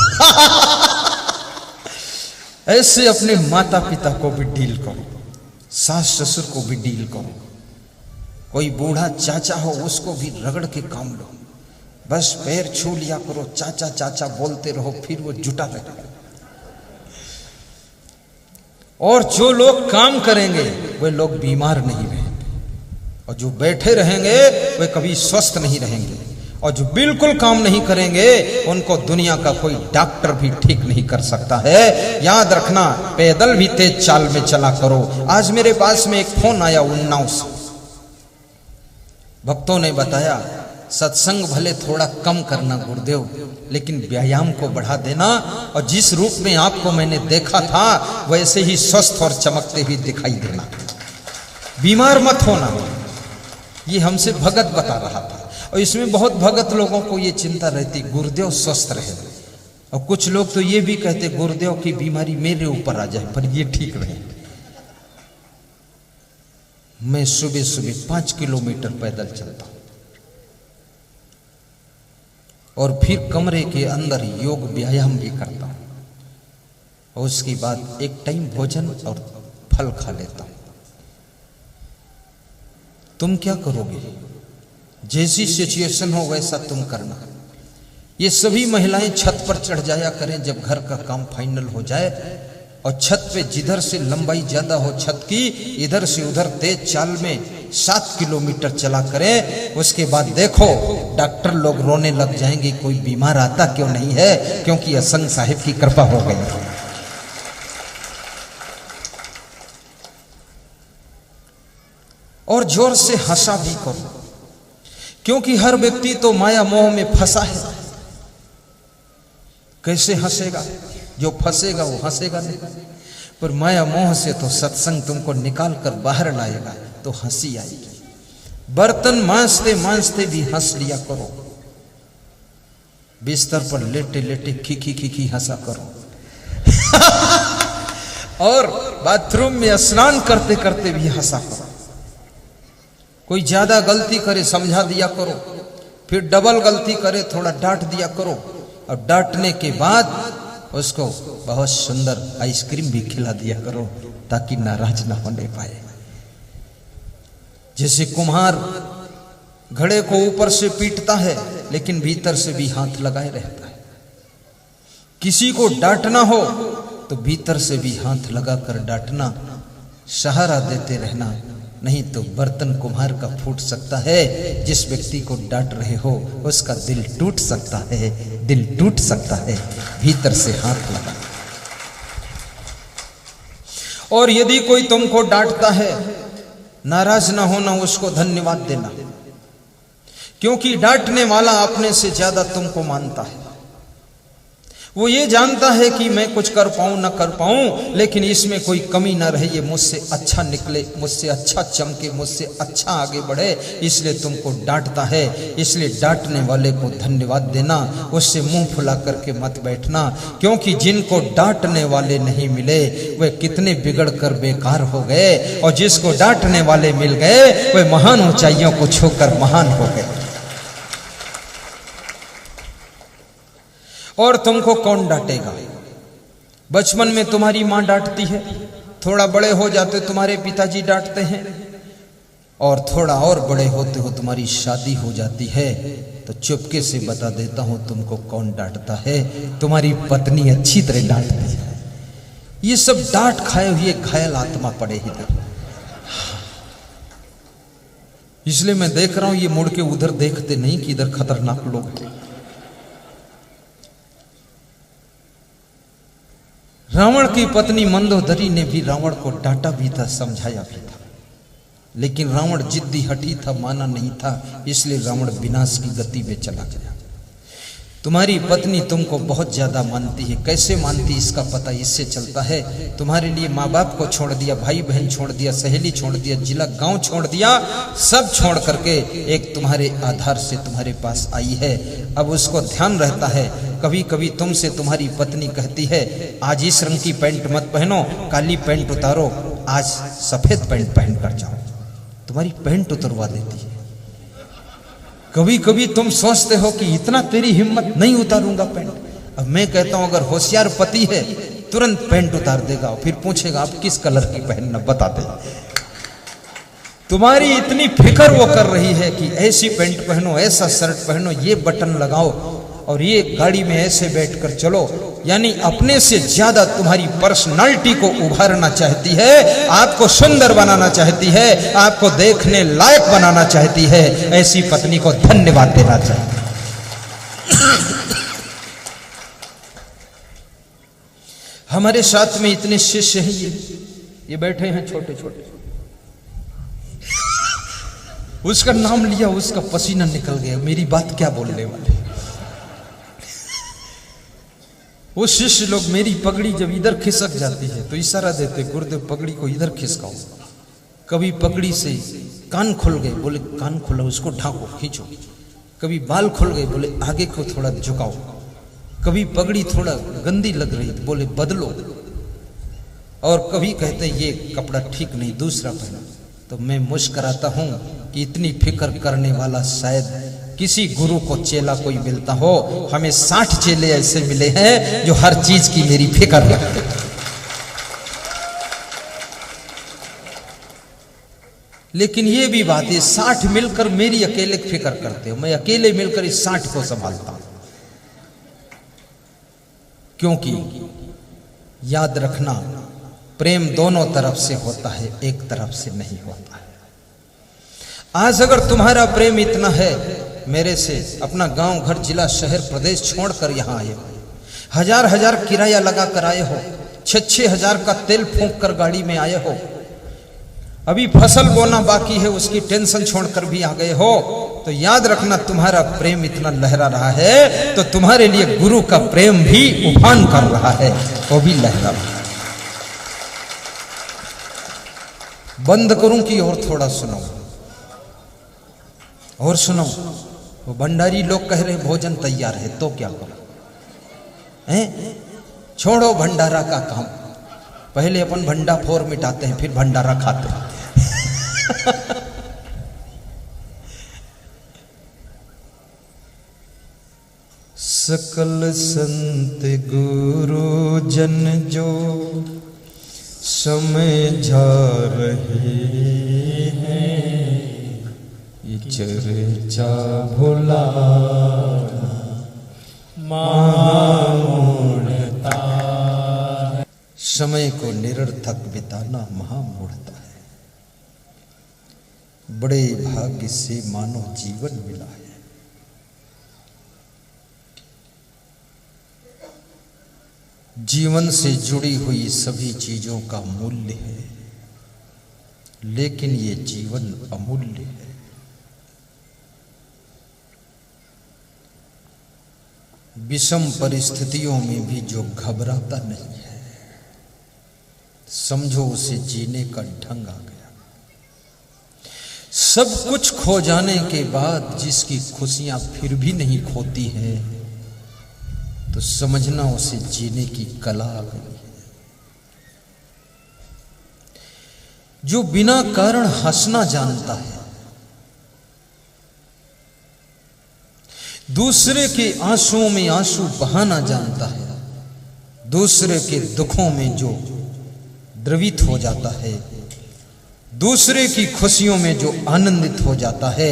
ऐसे अपने माता पिता को भी डील करो, सास ससुर को भी डील करो, कोई बूढ़ा चाचा हो उसको भी रगड़ के काम लो, बस पैर छू लिया करो, चाचा चाचा बोलते रहो, फिर वो जुटा रहेगा। और जो लोग काम करेंगे वे लोग बीमार नहीं रहेंगे और जो बैठे रहेंगे वे कभी स्वस्थ नहीं रहेंगे और जो बिल्कुल काम नहीं करेंगे उनको दुनिया का कोई डॉक्टर भी ठीक नहीं कर सकता है। याद रखना, पैदल भी तेज चाल में चला करो। आज मेरे पास में एक फोन आया उन्नाव से, भक्तों ने बताया सत्संग भले थोड़ा कम करना गुरुदेव, लेकिन व्यायाम को बढ़ा देना और जिस रूप में आपको मैंने देखा था वैसे ही स्वस्थ और चमकते हुए दिखाई देना, बीमार मत होना। ये हमसे भगत बता रहा था और इसमें बहुत भगत लोगों को ये चिंता रहती गुरुदेव स्वस्थ रहे, और कुछ लोग तो ये भी कहते गुरुदेव की बीमारी मेरे ऊपर आ जाए पर ये ठीक रहे। मैं सुबह सुबह 5 किलोमीटर पैदल चलता हूं और फिर कमरे के अंदर योग व्यायाम भी करता हूं और उसके बाद एक टाइम भोजन और फल खा लेता हूं। तुम क्या करोगे? जैसी सिचुएशन हो वैसा तुम करना। ये सभी महिलाएं छत पर चढ़ जाया करें जब घर का काम फाइनल हो जाए और छत पे जिधर से लंबाई ज्यादा हो छत की, इधर से उधर तेज चाल में 7 किलोमीटर चला करें। उसके बाद देखो डॉक्टर लोग रोने लग जाएंगे कोई बीमार आता क्यों नहीं है, क्योंकि असंग साहिब की कृपा हो गई। और जोर से हंसा भी करो, क्योंकि हर व्यक्ति तो माया मोह में फंसा है। कैसे हंसेगा? जो फंसेगा वो हंसेगा नहीं, पर माया मोह से तो सत्संग तुमको निकाल कर बाहर लाएगा तो हंसी आएगी। बर्तन मांजते मांजते भी हंस लिया करो, बिस्तर पर लेटे लेटे खिखी खिखी हंसा करो। और बाथरूम में स्नान करते करते भी हंसा करो। कोई ज्यादा गलती करे समझा दिया करो, फिर डबल गलती करे थोड़ा डांट दिया करो, और डांटने के बाद उसको बहुत सुंदर आइसक्रीम भी खिला दिया करो ताकि नाराज ना होने पाए। जैसे कुम्हार घड़े को ऊपर से पीटता है लेकिन भीतर से भी हाथ लगाए रहता है। किसी को डांटना हो तो भीतर से भी हाथ लगाकर डांटना, सहारा देते रहना, नहीं तो बर्तन कुम्हार का फूट सकता है। जिस व्यक्ति को डांट रहे हो उसका दिल टूट सकता है, दिल टूट सकता है, भीतर से हाथ लगा। और यदि कोई तुमको डांटता है, नाराज ना होना, उसको धन्यवाद देना, क्योंकि डांटने वाला अपने से ज्यादा तुमको मानता है। वो ये जानता है कि मैं कुछ कर पाऊं ना कर पाऊं, लेकिन इसमें कोई कमी ना रहे, ये मुझसे अच्छा निकले, मुझसे अच्छा चमके, मुझसे अच्छा आगे बढ़े, इसलिए तुमको डांटता है। इसलिए डांटने वाले को धन्यवाद देना, उससे मुंह फुला करके मत बैठना, क्योंकि जिनको डांटने वाले नहीं मिले वे कितने बिगड़ कर बेकार हो गए, और जिसको डांटने वाले मिल गए वे महान ऊंचाइयों को छूकर महान हो गए। और तुमको कौन डांटेगा? बचपन में तुम्हारी मां डांटती है, थोड़ा बड़े हो जाते तुम्हारे पिताजी डांटते हैं, और थोड़ा और बड़े होते हो तुम्हारी शादी हो जाती है। तो चुपके से बता देता हूं तुमको कौन डांटता है, तुम्हारी पत्नी अच्छी तरह डांटती है। ये सब डांट खाए हुए घायल आत्मा पड़े इधर। इसलिए मैं देख रहा हूं ये मुड़ के उधर देखते नहीं कि इधर खतरनाक लोग हैं। रावण की पत्नी मंदोदरी ने भी रावण को डांटा भी था, समझाया भी था, लेकिन रावण जिद्दी हठी था, माना नहीं था, इसलिए रावण विनाश की गति में चला गया। तुम्हारी पत्नी तुमको बहुत ज्यादा मानती है। कैसे मानती इसका पता इससे चलता है, तुम्हारे लिए माँ बाप को छोड़ दिया, भाई बहन छोड़ दिया, सहेली छोड़ दिया, जिला गांव छोड़ दिया, सब छोड़ करके एक तुम्हारे आधार से तुम्हारे पास आई है। अब उसको ध्यान रहता है, कभी कभी तुमसे तुम्हारी पत्नी कहती है आज इस रंग की पैंट मत पहनो, काली पैंट उतारो, आज सफेद पैंट पहन कर जाओ, तुम्हारी पैंट उतरवा देती है। कभी कभी तुम सोचते हो कि इतना तेरी हिम्मत, नहीं उतारूंगा पैंट। अब मैं कहता हूं अगर होशियार पति है तुरंत पैंट उतार देगा, फिर पूछेगा आप किस कलर की पहनना, बता दे। तुम्हारी इतनी फिक्र वो कर रही है कि ऐसी पैंट पहनो, ऐसा शर्ट पहनो, ये बटन लगाओ, और ये गाड़ी में ऐसे बैठकर चलो। यानी अपने से ज्यादा तुम्हारी पर्सनालिटी को उभारना चाहती है, आपको सुंदर बनाना चाहती है, आपको देखने लायक बनाना चाहती है। ऐसी पत्नी को धन्यवाद देना चाहिए। हमारे साथ में इतने शिष्य हैं, ये बैठे हैं छोटे छोटे, उसका नाम लिया, उसका पसीना निकल गया, मेरी बात क्या बोलने वाले। वो शिष्य लोग मेरी पगड़ी जब इधर खिसक जाती है तो इशारा देते, गुरुदेव पगड़ी को इधर खिसकाओ। कभी पगड़ी से कान खुल गए, बोले कान खुला, उसको ढांको, खींचो। कभी बाल खुल गए, बोले आगे को थोड़ा झुकाओ। कभी पगड़ी थोड़ा गंदी लग रही, बोले बदलो। और कभी कहते ये कपड़ा ठीक नहीं, दूसरा पहनो। तो मैं मुस्कुराता हूं कि इतनी फिक्र करने वाला शायद किसी गुरु को चेला कोई मिलता हो। हमें 60 चेले ऐसे मिले हैं जो हर चीज की मेरी फिक्र रखते हैं। लेकिन ये भी बात है, 60 मिलकर मेरी अकेले फिक्र करते हो, मैं अकेले मिलकर इस 60 को संभालता हूं। क्योंकि याद रखना, प्रेम दोनों तरफ से होता है, एक तरफ से नहीं होता है। आज अगर तुम्हारा प्रेम इतना है, मेरे से अपना गांव घर जिला शहर प्रदेश छोड़कर यहां आए हो, हजार हजार किराया लगा कर आए हो, 6-6 हजार का तेल फूंक कर गाड़ी में आए हो, अभी फसल बोना बाकी है उसकी टेंशन छोड़कर भी आ गए हो, तो याद रखना तुम्हारा प्रेम इतना लहरा रहा है तो तुम्हारे लिए गुरु का प्रेम भी उफान कर रहा है, वो भी लहरा रहा है। बंद करूं कि और थोड़ा सुनो, और सुनो। वो भंडारी लोग कह रहे भोजन तैयार है, तो क्या करो? हैं? छोड़ो भंडारा का काम, पहले अपन भंडा फोर मिटाते हैं, फिर भंडारा खाते हैं। सकल संत गुरु जन जो समझा रहे हैं, चर्चा भुला महामूढ़ता। समय को निरर्थक बिताना महामूढ़ता है। बड़े भाग्य से मानव जीवन मिला है। जीवन से जुड़ी हुई सभी चीजों का मूल्य है, लेकिन ये जीवन अमूल्य है। विषम परिस्थितियों में भी जो घबराता नहीं है, समझो उसे जीने का ढंग आ गया। सब कुछ खो जाने के बाद जिसकी खुशियां फिर भी नहीं खोती हैं, तो समझना उसे जीने की कला आ गई है। जो बिना कारण हंसना जानता है, दूसरे के आंसुओं में आंसू बहाना जानता है, दूसरे के दुखों में जो द्रवित हो जाता है, दूसरे की खुशियों में जो आनंदित हो जाता है,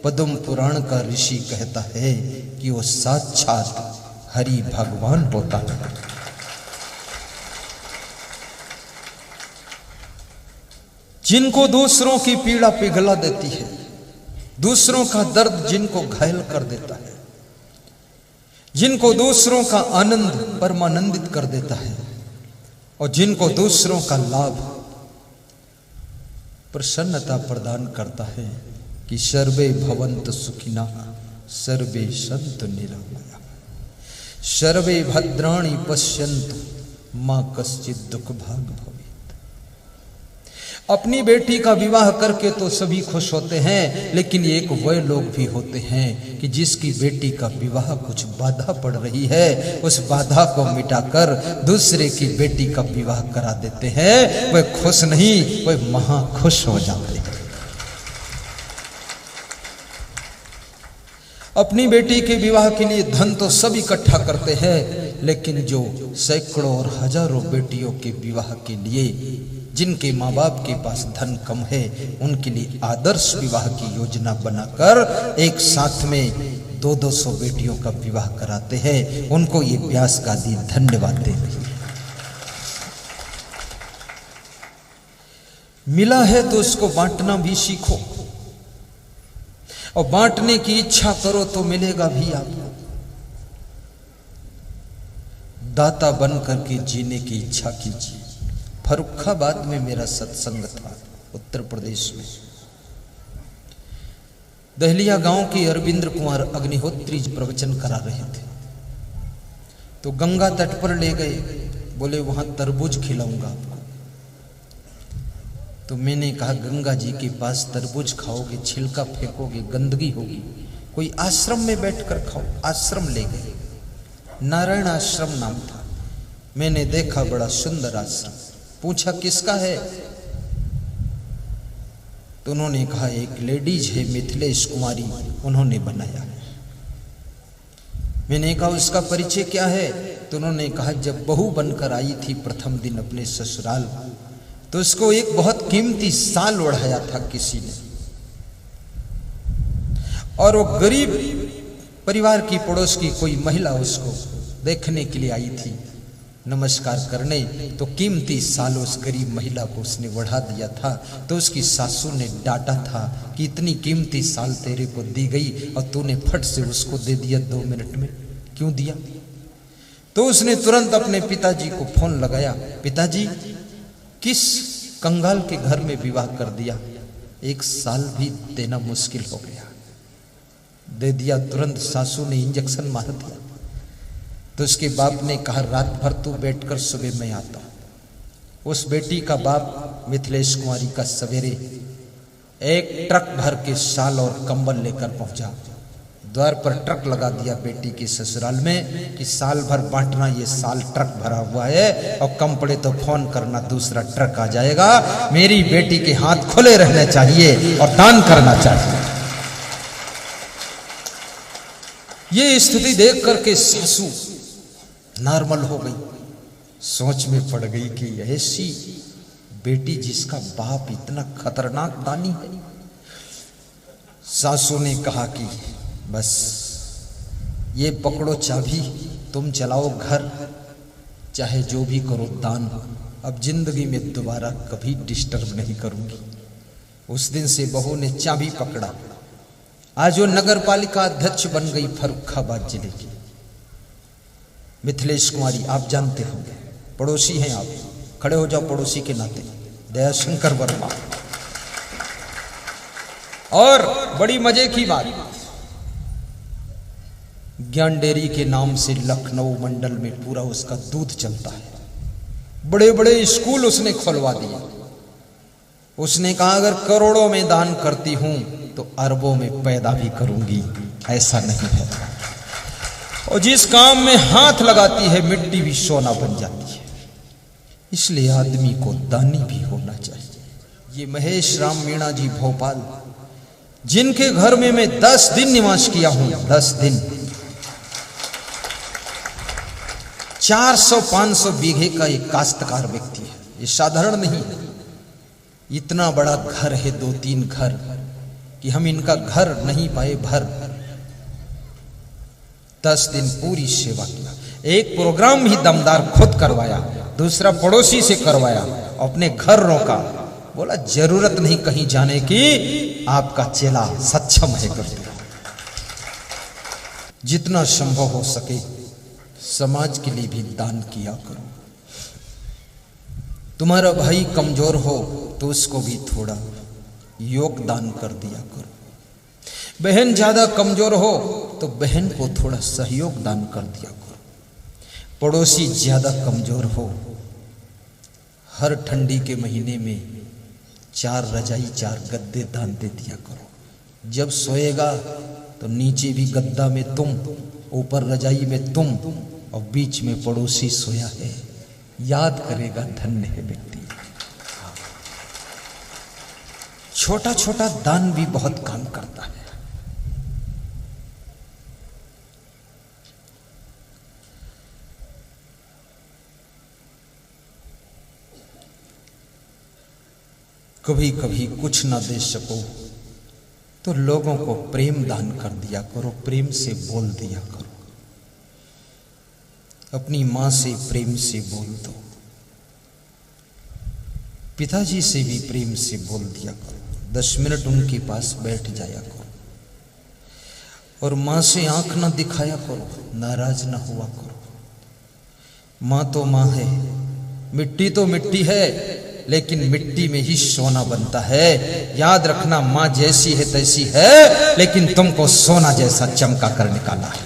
पद्म पुराण का ऋषि कहता है कि वो साक्षात हरि भगवान होता है। जिनको दूसरों की पीड़ा पिघला देती है, दूसरों का दर्द जिनको घायल कर देता है, जिनको दूसरों का आनंद परमानंदित कर देता है, और जिनको दूसरों का लाभ प्रसन्नता प्रदान करता है, कि सर्वे भवन्तु सुखिनः सर्वे सन्तु निरामयाः सर्वे भद्राणि पश्यन्तु मा कश्चित् दुःख भाग् भवेत्। अपनी बेटी का विवाह करके तो सभी खुश होते हैं, लेकिन एक वह लोग भी होते हैं कि जिसकी बेटी का विवाह कुछ बाधा पड़ रही है, उस बाधा को मिटाकर दूसरे की बेटी का विवाह करा देते हैं। वह खुश नहीं, वह महा खुश हो जाते हैं। अपनी बेटी के विवाह के लिए धन तो सब इकट्ठा करते हैं, लेकिन जो सैकड़ों और हजारों बेटियों के विवाह के लिए जिनके माँ बाप के पास धन कम है, उनके लिए आदर्श विवाह की योजना बनाकर एक साथ में 200 बेटियों का विवाह कराते हैं। उनको ये व्यास का दी धन्यवाद देते हैं। मिला है तो उसको बांटना भी सीखो, और बांटने की इच्छा करो तो मिलेगा भी आपको। दाता बन करके जीने की इच्छा कीजिए। फर्रुखाबाद में मेरा सत्संग था, उत्तर प्रदेश में। दहलिया गांव के अरविंद्र कुमार अग्निहोत्री प्रवचन करा रहे थे, तो गंगा तट पर ले गए, बोले वहां तरबूज खिलाऊंगा आपको। तो मैंने कहा गंगा जी के पास तरबूज खाओगे, छिलका फेंकोगे, गंदगी होगी, कोई आश्रम में बैठकर खाओ। आश्रम ले गए, नारायण आश्रम नाम था। मैंने देखा बड़ा सुंदर आश्रम। पूछा किसका है, तो उन्होंने कहा एक लेडीज है मिथिलेश कुमारी, उन्होंने बनाया है। मैंने कहा उसका परिचय क्या है, तो उन्होंने कहा जब बहू बनकर आई थी प्रथम दिन अपने ससुराल, तो उसको एक बहुत कीमती साल ओढ़ाया था किसी ने, और वो गरीब परिवार की पड़ोस की कोई महिला उसको देखने के लिए आई थी नमस्कार करने, तो कीमती साल उस गरीब महिला को उसने बढ़ा दिया था। तो उसकी सासू ने डांटा था कि इतनी कीमती साल तेरे को दी गई और तूने फट से उसको दे दिया 2 मिनट में, क्यों दिया? तो उसने तुरंत अपने पिताजी को फोन लगाया, पिताजी किस कंगाल के घर में विवाह कर दिया, 1 साल भी देना मुश्किल हो गया। दे दिया, तुरंत सासू ने इंजेक्शन मार दिया। तो उसके बाप ने कहा रात भर तू बैठकर, सुबह मैं आता हूं। उस बेटी का बाप मिथिलेश कुमारी का सवेरे एक ट्रक भर के शाल और कंबल लेकर पहुंचा। द्वार पर ट्रक लगा दिया बेटी के ससुराल में कि साल भर बांटना, ये साल ट्रक भरा हुआ है, और कम पड़े तो फोन करना, दूसरा ट्रक आ जाएगा। मेरी बेटी के हाथ खुले रहने चाहिए और दान करना चाहिए। ये स्थिति देख करके सासू नॉर्मल हो गई, सोच में पड़ गई कि ऐसी बेटी जिसका बाप इतना खतरनाक दानी है। सासू ने कहा कि बस ये पकड़ो चाबी, तुम चलाओ घर, चाहे जो भी करो दान, अब जिंदगी में दोबारा कभी डिस्टर्ब नहीं करूंगी। उस दिन से बहू ने चाबी पकड़ा। आज वो नगर पालिका अध्यक्ष बन गई फर्रुखाबाद जिले की। मिथिलेश कुमारी आप जानते होंगे, पड़ोसी हैं आप, खड़े हो जाओ पड़ोसी के नाते। दयाशंकर वर्मा। और बड़ी मजे की बात, ज्ञान डेयरी के नाम से लखनऊ मंडल में पूरा उसका दूध चलता है। बड़े बड़े स्कूल उसने खुलवा दिए। उसने कहा अगर करोड़ों में दान करती हूं तो अरबों में पैदा भी करूंगी, ऐसा नहीं है। और जिस काम में हाथ लगाती है मिट्टी भी सोना बन जाती है। इसलिए आदमी को दानी भी होना चाहिए। ये महेश राम मीणा जी भोपाल, जिनके घर में मैं 10 दिन निवास किया हूं, 10 दिन, 400-500 बीघे का एक काश्तकार व्यक्ति है। ये साधारण नहीं है। इतना बड़ा घर है, 2-3 घर, कि हम इनका घर नहीं पाए भर। 10 दिन पूरी सेवा किया। एक प्रोग्राम भी दमदार खुद करवाया, दूसरा पड़ोसी से करवाया, अपने घर रोका। बोला जरूरत नहीं कहीं जाने की, आपका चेला सक्षम है करते। जितना संभव हो सके समाज के लिए भी दान किया करो। तुम्हारा भाई कमजोर हो तो उसको भी थोड़ा योगदान कर दिया करो। बहन ज्यादा कमजोर हो तो बहन को थोड़ा सहयोग दान कर दिया करो। पड़ोसी ज्यादा कमजोर हो, हर ठंडी के महीने में 4 रजाई 4 गद्दे दान दे दिया करो। जब सोएगा तो नीचे भी गद्दा में तुम, ऊपर रजाई में तुम, और बीच में पड़ोसी सोया है। याद करेगा धन्य है व्यक्ति। छोटा छोटा दान भी बहुत काम करता है। कभी कभी कुछ ना दे सको तो लोगों को प्रेम दान कर दिया करो, प्रेम से बोल दिया करो। अपनी मां से प्रेम से बोल दो, पिताजी से भी प्रेम से बोल दिया करो। 10 मिनट उनके पास बैठ जाया करो और मां से आंख ना दिखाया करो, नाराज ना हुआ करो। मां तो मां है, मिट्टी तो मिट्टी है, लेकिन मिट्टी में ही सोना बनता है। याद रखना, मां जैसी है तैसी है, लेकिन तुमको सोना जैसा चमका कर निकाला है।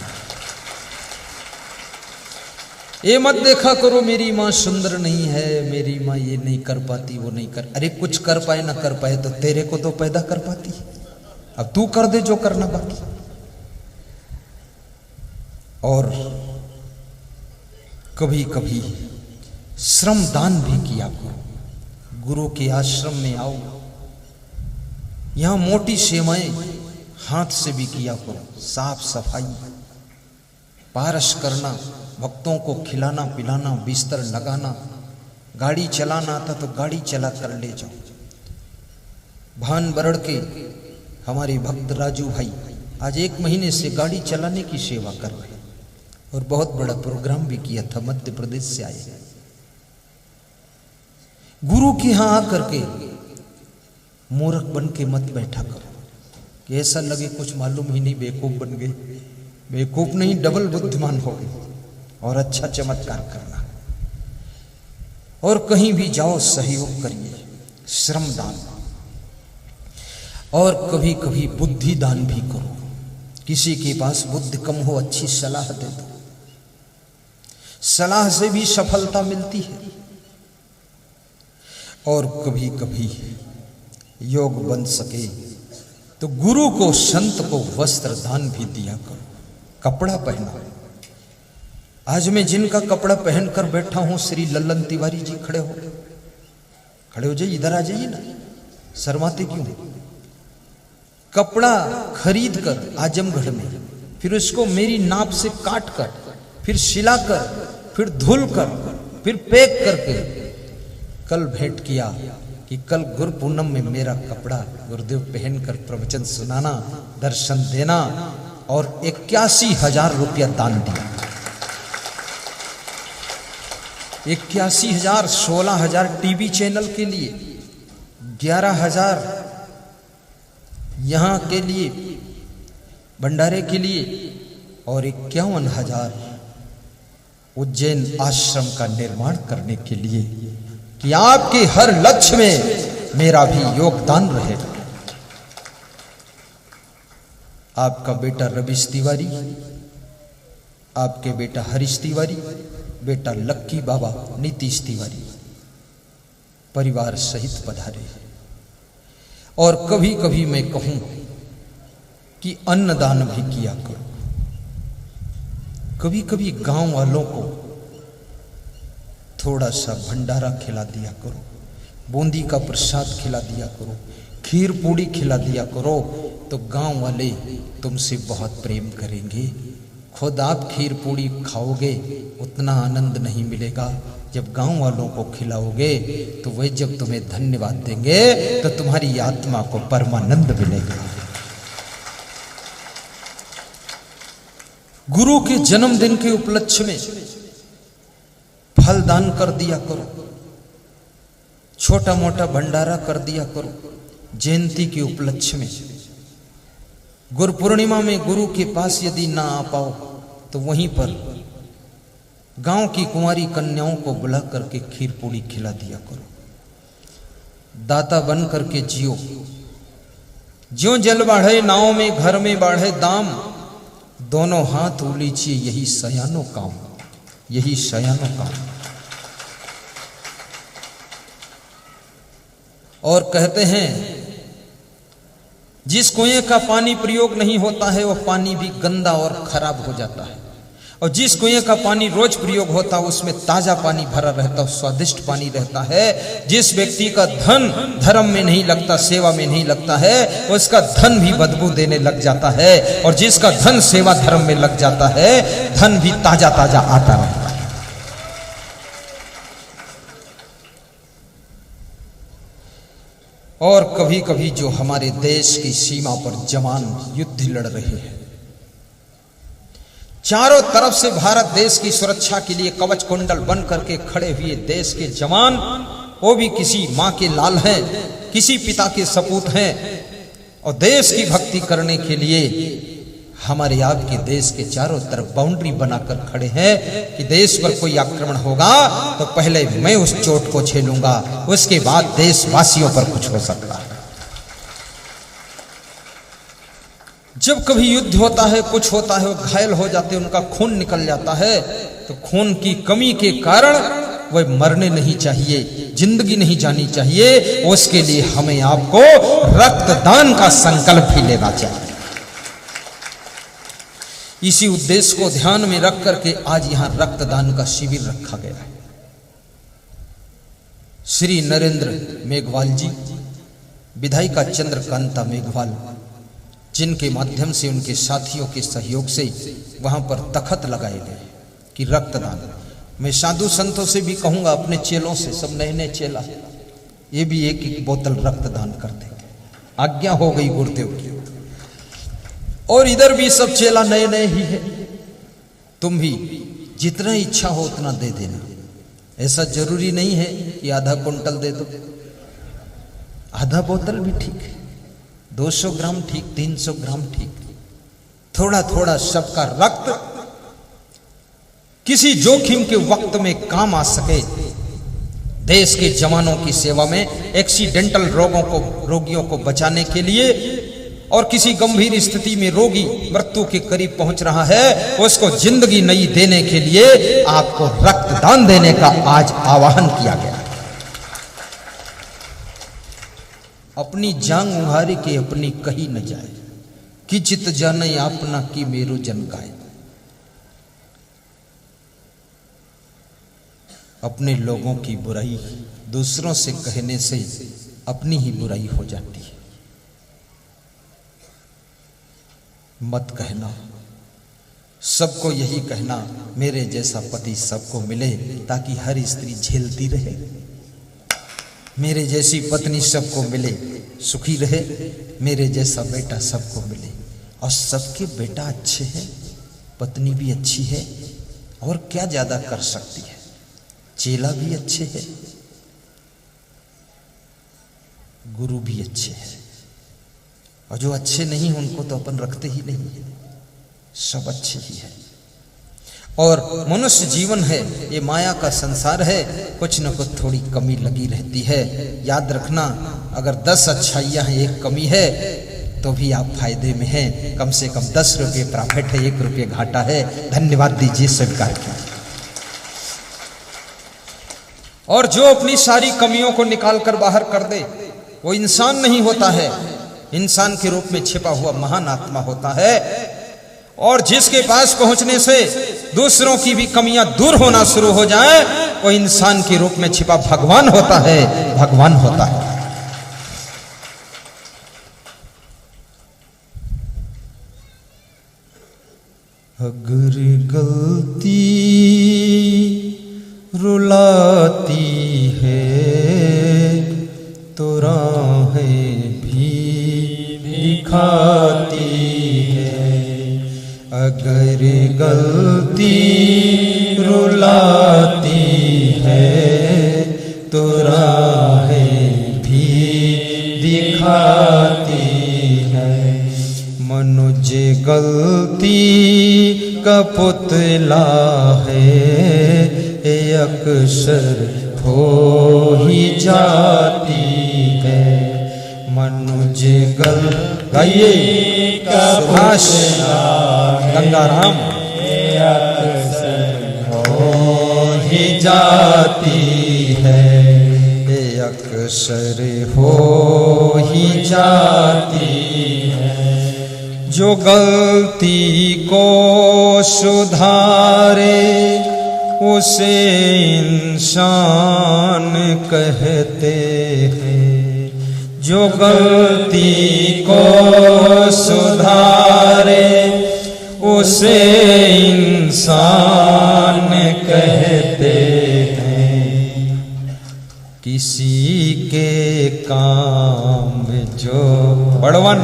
ये मत देखा करो मेरी मां सुंदर नहीं है, मेरी मां ये नहीं कर पाती, वो नहीं कर। अरे कुछ कर पाए ना कर पाए तो तेरे को तो पैदा कर पाती है। अब तू कर दे जो करना बाकी। और कभी कभी श्रम दान भी किया करो। गुरु के आश्रम में आओ, यहां मोटी सेवाएं हाथ से भी किया करो। साफ सफाई, पारस करना, भक्तों को खिलाना पिलाना, बिस्तर लगाना। गाड़ी चलाना आता तो गाड़ी चला कर ले जाओ। भान बरड़ के हमारे भक्त राजू भाई आज 1 महीने से गाड़ी चलाने की सेवा कर रहे हैं और बहुत बड़ा प्रोग्राम भी किया था, मध्य प्रदेश से आए। गुरु के यहां आकर के मूर्ख बन के मत बैठा करो कि ऐसा लगे कुछ मालूम ही नहीं, बेवकूफ बन गए। बेवकूफ नहीं, डबल बुद्धिमान हो गए। और अच्छा चमत्कार करना। और कहीं भी जाओ सहयोग करिए, श्रम दान। और कभी कभी बुद्धि दान भी करो। किसी के पास बुद्धि कम हो, अच्छी सलाह दे दो। सलाह से भी सफलता मिलती है। और कभी कभी योग बन सके तो गुरु को, संत को वस्त्र दान भी दिया करो। कपड़ा पहना। आज मैं जिनका कपड़ा पहनकर बैठा हूं, श्री लल्लन तिवारी जी खड़े हो जाइए, इधर आ जाइए ना, शर्माते क्यों? कपड़ा खरीद कर आजमगढ़ में, फिर उसको मेरी नाप से काट कर, फिर सिलाकर, फिर धुल कर, फिर पैक करके कल भेंट किया कि कल गुरु पूनम में मेरा कपड़ा गुरुदेव पहनकर प्रवचन सुनाना, दर्शन देना और 81,000 रुपया दान दिया। 81,000, 16,000 टीवी चैनल के लिए, 11,000 यहाँ के लिए भंडारे के लिए और 51,000 उज्जैन आश्रम का निर्माण करने के लिए, कि आपके हर लक्ष्य में मेरा भी योगदान रहे। आपका बेटा रविश तिवारी, आपके बेटा हरीश तिवारी, बेटा लक्की बाबा नीतीश तिवारी परिवार सहित पधारे। और कभी कभी मैं कहूं कि अन्नदान भी किया करो। कभी कभी गांव वालों को थोड़ा सा भंडारा खिला दिया करो, बूंदी का प्रसाद खिला दिया करो, खीर पूड़ी खिला दिया करो, तो गांव वाले तुमसे बहुत प्रेम करेंगे। खुद आप खीर पूड़ी खाओगे उतना आनंद नहीं मिलेगा, जब गांव वालों को खिलाओगे तो वे जब तुम्हें धन्यवाद देंगे तो तुम्हारी आत्मा को परमानंद मिलेगा। गुरु के जन्मदिन के उपलक्ष्य में फल दान कर दिया करो, छोटा मोटा भंडारा कर दिया करो। जयंती के उपलक्ष्य में, गुरु पूर्णिमा में गुरु के पास यदि ना आ पाओ तो वहीं पर गांव की कुंवारी कन्याओं को बुला करके खीर पूड़ी खिला दिया करो। दाता बन करके जियो। ज्यों जल बाढ़े नाव में, घर में बाढ़े दाम, दोनों हाथ उलीचिए यही सयानो काम, यही सयानो काम। और कहते हैं जिस कुएं का पानी प्रयोग नहीं होता है वह पानी भी गंदा और खराब हो जाता है, और जिस कुएं का पानी रोज प्रयोग होता है उसमें ताजा पानी भरा रहता है, स्वादिष्ट पानी रहता है। जिस व्यक्ति का धन धर्म में नहीं लगता, सेवा में नहीं लगता है, उसका धन भी बदबू देने लग जाता है, और जिसका धन सेवा धर्म में लग जाता है धन भी ताजा ताजा आता रहता है। और कभी कभी जो हमारे देश की सीमा पर जवान युद्ध लड़ रहे हैं, चारों तरफ से भारत देश की सुरक्षा के लिए कवच कुंडल बन करके खड़े हुए देश के जवान, वो भी किसी मां के लाल हैं, किसी पिता के सपूत हैं, और देश की भक्ति करने के लिए हमारे आपके देश के चारों तरफ बाउंड्री बनाकर खड़े हैं कि देश पर कोई आक्रमण होगा तो पहले मैं उस चोट को झेलूंगा, उसके बाद देशवासियों पर कुछ हो सकता है। जब कभी युद्ध होता है, कुछ होता है, वो घायल हो जाते हैं, उनका खून निकल जाता है, तो खून की कमी के कारण वह मरने नहीं चाहिए, जिंदगी नहीं जानी चाहिए। उसके लिए हमें आपको रक्तदान का संकल्प भी लेना चाहिए। इसी उद्देश्य को ध्यान में रख करके आज यहां रक्तदान का शिविर रखा गया है। श्री नरेंद्र मेघवाल जी, विधायिका चंद्रकांता मेघवाल, जिनके माध्यम से उनके साथियों के सहयोग से वहां पर तखत लगाए गए कि रक्तदान। मैं साधु संतों से भी कहूंगा, अपने चेलों से, सब नए नए चेला, ये भी एक एक बोतल रक्तदान कर देंगे। आज्ञा हो गई गुरुदेव की। और इधर भी सब चेला नए नए ही है, तुम भी जितना इच्छा हो उतना दे देना। ऐसा जरूरी नहीं है कि आधा कुंटल दे दो, आधा बोतल भी ठीक है, 200 ग्राम ठीक, 300 ग्राम ठीक। थोड़ा थोड़ा सबका रक्त किसी जोखिम के वक्त में काम आ सके। देश के जवानों की सेवा में, एक्सीडेंटल रोगियों को बचाने के लिए, और किसी गंभीर स्थिति में रोगी मृत्यु के करीब पहुंच रहा है, उसको जिंदगी नई देने के लिए आपको रक्तदान देने का आज आह्वान किया गया। अपनी जांग उघारी के अपनी कही न जाए, कि चित जाने आपना की मेरो जन गाए। अपने लोगों की बुराई दूसरों से कहने से अपनी ही बुराई हो जाती है। मत कहना, सबको यही कहना मेरे जैसा पति सबको मिले, ताकि हर स्त्री झेलती रहे। मेरे जैसी पत्नी सबको मिले, सुखी रहे, मेरे जैसा बेटा सबको मिले। और सबके बेटा अच्छे हैं, पत्नी भी अच्छी है, और क्या ज्यादा कर सकती है। चेला भी अच्छे है, गुरु भी अच्छे हैं, और जो अच्छे नहीं उनको तो अपन रखते ही नहीं है, सब अच्छे ही है। और मनुष्य जीवन है, ये माया का संसार है, कुछ न कुछ थोड़ी कमी लगी रहती है। याद रखना, अगर 10 अच्छाइयां हैं, 1 कमी है, तो भी आप फायदे में हैं। कम से कम 10 रुपये प्रॉफिट है, 1 रुपये घाटा है। धन्यवाद दीजिए स्वीकार किया। और जो अपनी सारी कमियों को निकाल कर बाहर कर दे, वो इंसान नहीं होता है, इंसान के रूप में छिपा हुआ महान आत्मा होता है। और जिसके पास पहुंचने से दूसरों की भी कमियां दूर होना शुरू हो जाए, वो इंसान के रूप में छिपा भगवान होता है, भगवान होता है। अगर गलती रुलाती है तो राहें भी दिखाती है। अगर गलती रुलाती है तो राहें भी दिखाती है। मनुज गलती का पुतला है, अक्सर हो ही जाती है। मनुज गाइए सुभाष गंगाराम, अक्सर हो ही जाती है, अक्सर हो ही जाती है। जो गलती को सुधारे उसे इंसान कहते हैं। जो गलती को सुधारे उसे इंसान कहते हैं। किसी के काम जो बड़वन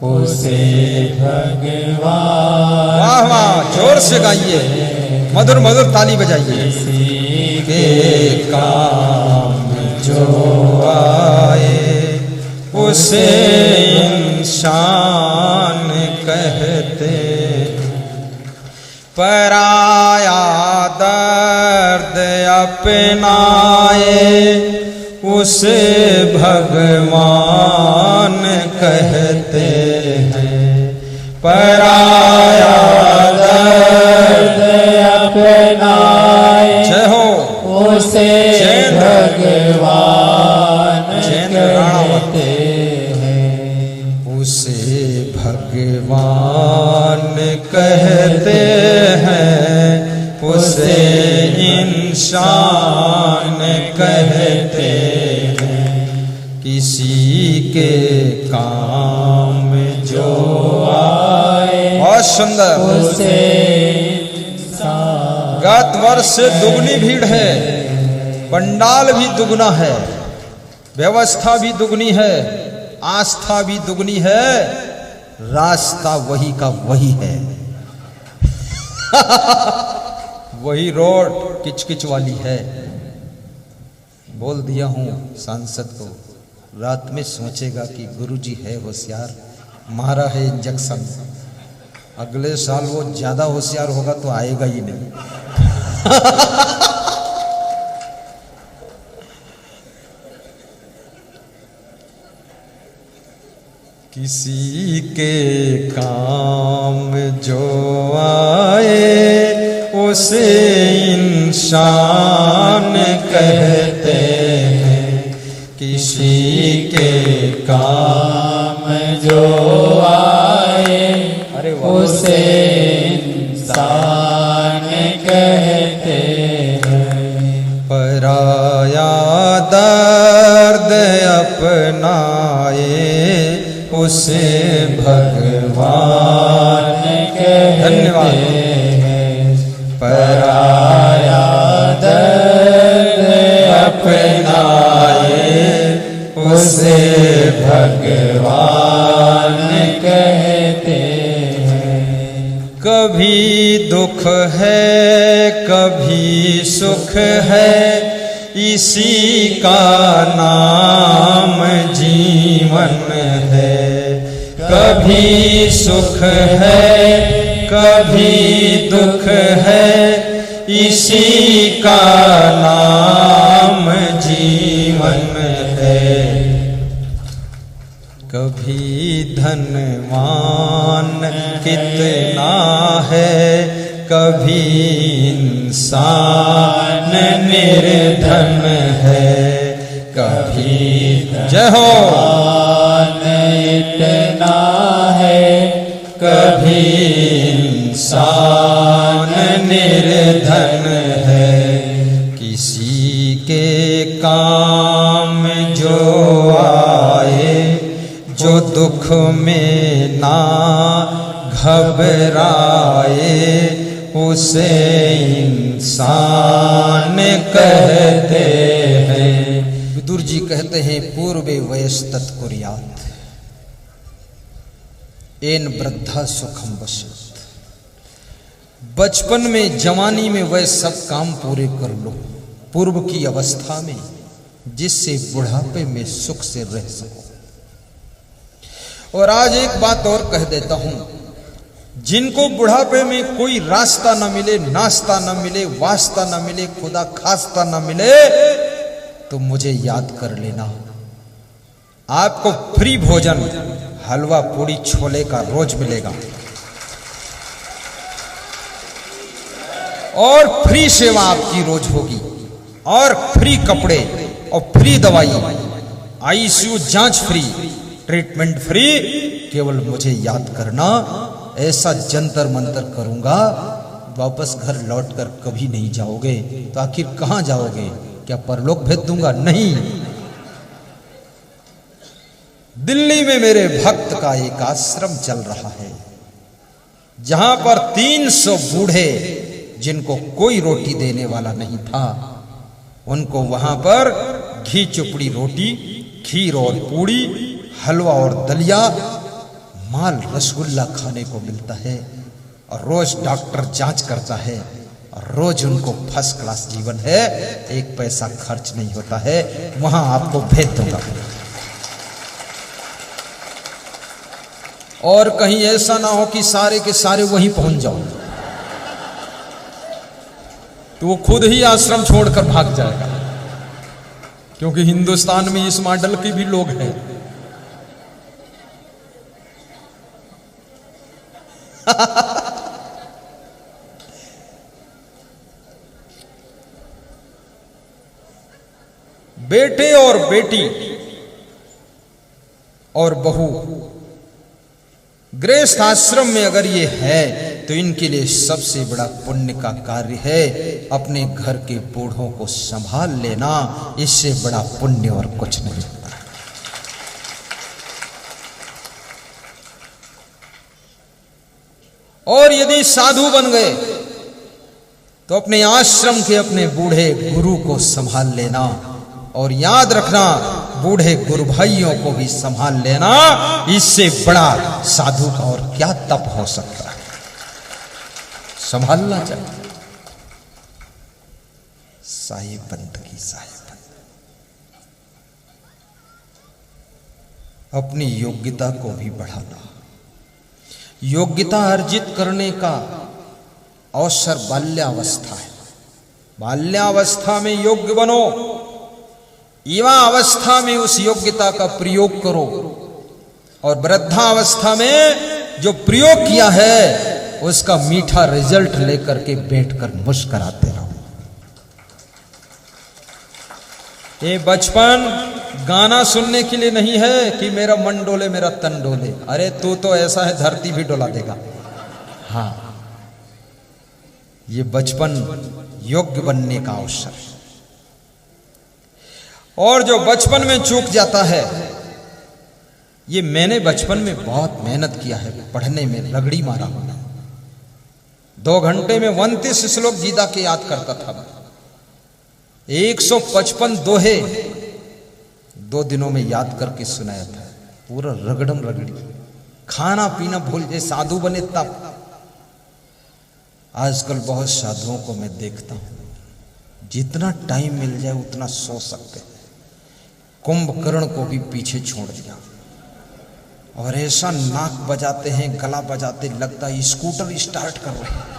उसे भगवान, वाह वाह, जोर से गाइए, मधुर मधुर ताली बजाइए। किसी के काम जो आए उसे इंसान कहते। पराया दर्द अपनाए उसे भगवान कहते हैं। पराया दर्द अपनाए जय हो उसे भगवान कहते हैं। उसे भगवान कहते हैं, उसे इंसान कहते हैं। किसी के काम जो आए बहुत सुंदर, उसे गत वर्ष से दुगनी भीड़ है, पंडाल भी दुगना है, व्यवस्था भी दुगनी है, आस्था भी दुगनी है, रास्ता वही का वही है। वही रोड किचकिच वाली है। बोल दिया हूं सांसद को, रात में सोचेगा कि गुरुजी है होशियार, मारा है इंजेक्शन, अगले साल वो ज्यादा होशियार होगा तो आएगा ही नहीं। किसी के काम जो आए उसे इंसान कहते हैं। किसी के काम जो आए अरे उसे इंसान कहते हैं। पराया दर्द अपनाए उसे भगवान कहते हैं। पराया दर्द अपना उसे भगवान कहते हैं। कभी दुख है कभी सुख है, इसी का नाम जीवन है। कभी सुख है कभी दुख है, इसी का नाम जीवन है। कभी धनवान कितना है, कभी इंसान निर्धन है। कभी जय हो इतना है, कभी इंसान निर्धन है। किसी के काम जो आए, जो दुख में ना घबराए, उसे इंसान कहते हैं। विदुर जी कहते हैं पूर्वे वयस्तत् कुर्यात् एन वृद्धा सुखम वशेत्। बचपन में जवानी में वह सब काम पूरे कर लो पूर्व की अवस्था में, जिससे बुढ़ापे में सुख से रह सको। और आज एक बात और कह देता हूं, जिनको बुढ़ापे में कोई रास्ता न मिले, नाश्ता न मिले, वास्ता न मिले, खुदा खास्ता न मिले, तो मुझे याद कर लेना। आपको फ्री भोजन हलवा पूड़ी छोले का रोज मिलेगा, और फ्री सेवा आपकी रोज होगी, और फ्री कपड़े और फ्री दवाई, आईसीयू जांच फ्री, ट्रीटमेंट फ्री। केवल मुझे याद करना, ऐसा जंतर मंतर करूंगा, वापस घर लौटकर कभी नहीं जाओगे। तो आखिर कहां जाओगे? क्या परलोक भेज दूंगा? नहीं। दिल्ली में मेरे भक्त का एक आश्रम चल रहा है, जहां पर 300 बूढ़े जिनको कोई रोटी देने वाला नहीं था, उनको वहां पर घी चुपड़ी रोटी, खीर और पूड़ी, हलवा और दलिया, माल रसगुल्ला खाने को मिलता है। और रोज डॉक्टर जांच करता है, और रोज उनको फर्स्ट क्लास जीवन है, एक पैसा खर्च नहीं होता है। वहां आपको भेज दूंगा। और कहीं ऐसा ना हो कि सारे के सारे वहीं पहुंच जाओ, तो वो खुद ही आश्रम छोड़कर भाग जाएगा, क्योंकि हिंदुस्तान में इस मॉडल के भी लोग हैं। बेटे और बेटी और बहू गृहस्थ आश्रम में अगर ये है, तो इनके लिए सबसे बड़ा पुण्य का कार्य है अपने घर के बूढ़ों को संभाल लेना। इससे बड़ा पुण्य और कुछ नहीं होता। और यदि साधु बन गए, तो अपने आश्रम के अपने बूढ़े गुरु को संभाल लेना। और याद रखना, बूढ़े गुरु भाइयों को भी संभाल लेना। इससे बड़ा साधु का और क्या तप हो सकता है? संभालना चाहिए। साहिब बंदगी, साहिब अपनी योग्यता को भी बढ़ाना। योग्यता अर्जित करने का अवसर बाल्यावस्था है। बाल्यावस्था में योग्य बनो, युवा अवस्था में उस योग्यता का प्रयोग करो, और वृद्धावस्था में जो प्रयोग किया है उसका मीठा रिजल्ट लेकर के बैठकर मुस्कुराते रहो। ये बचपन गाना सुनने के लिए नहीं है कि मेरा मन डोले मेरा तन डोले। अरे तू तो ऐसा है धरती भी डोला देगा। हाँ, ये बचपन योग्य बनने का अवसर है। और जो बचपन में चूक जाता है, ये मैंने बचपन में बहुत मेहनत किया है, पढ़ने में रगड़ी मारा हूं। 2 घंटे में 29 श्लोक गीता के याद करता था। 155 दोहे 2 दिनों में याद करके सुनाया था, पूरा रगड़म रगड़ी, खाना पीना भूल गए, साधु बने तब। आजकल बहुत साधुओं को मैं देखता हूं, जितना टाइम मिल जाए उतना सो सकते हैं। कुंभकर्ण को भी पीछे छोड़ दिया और ऐसा नाक बजाते हैं, गला बजाते, लगता है स्कूटर स्टार्ट कर रहे हैं।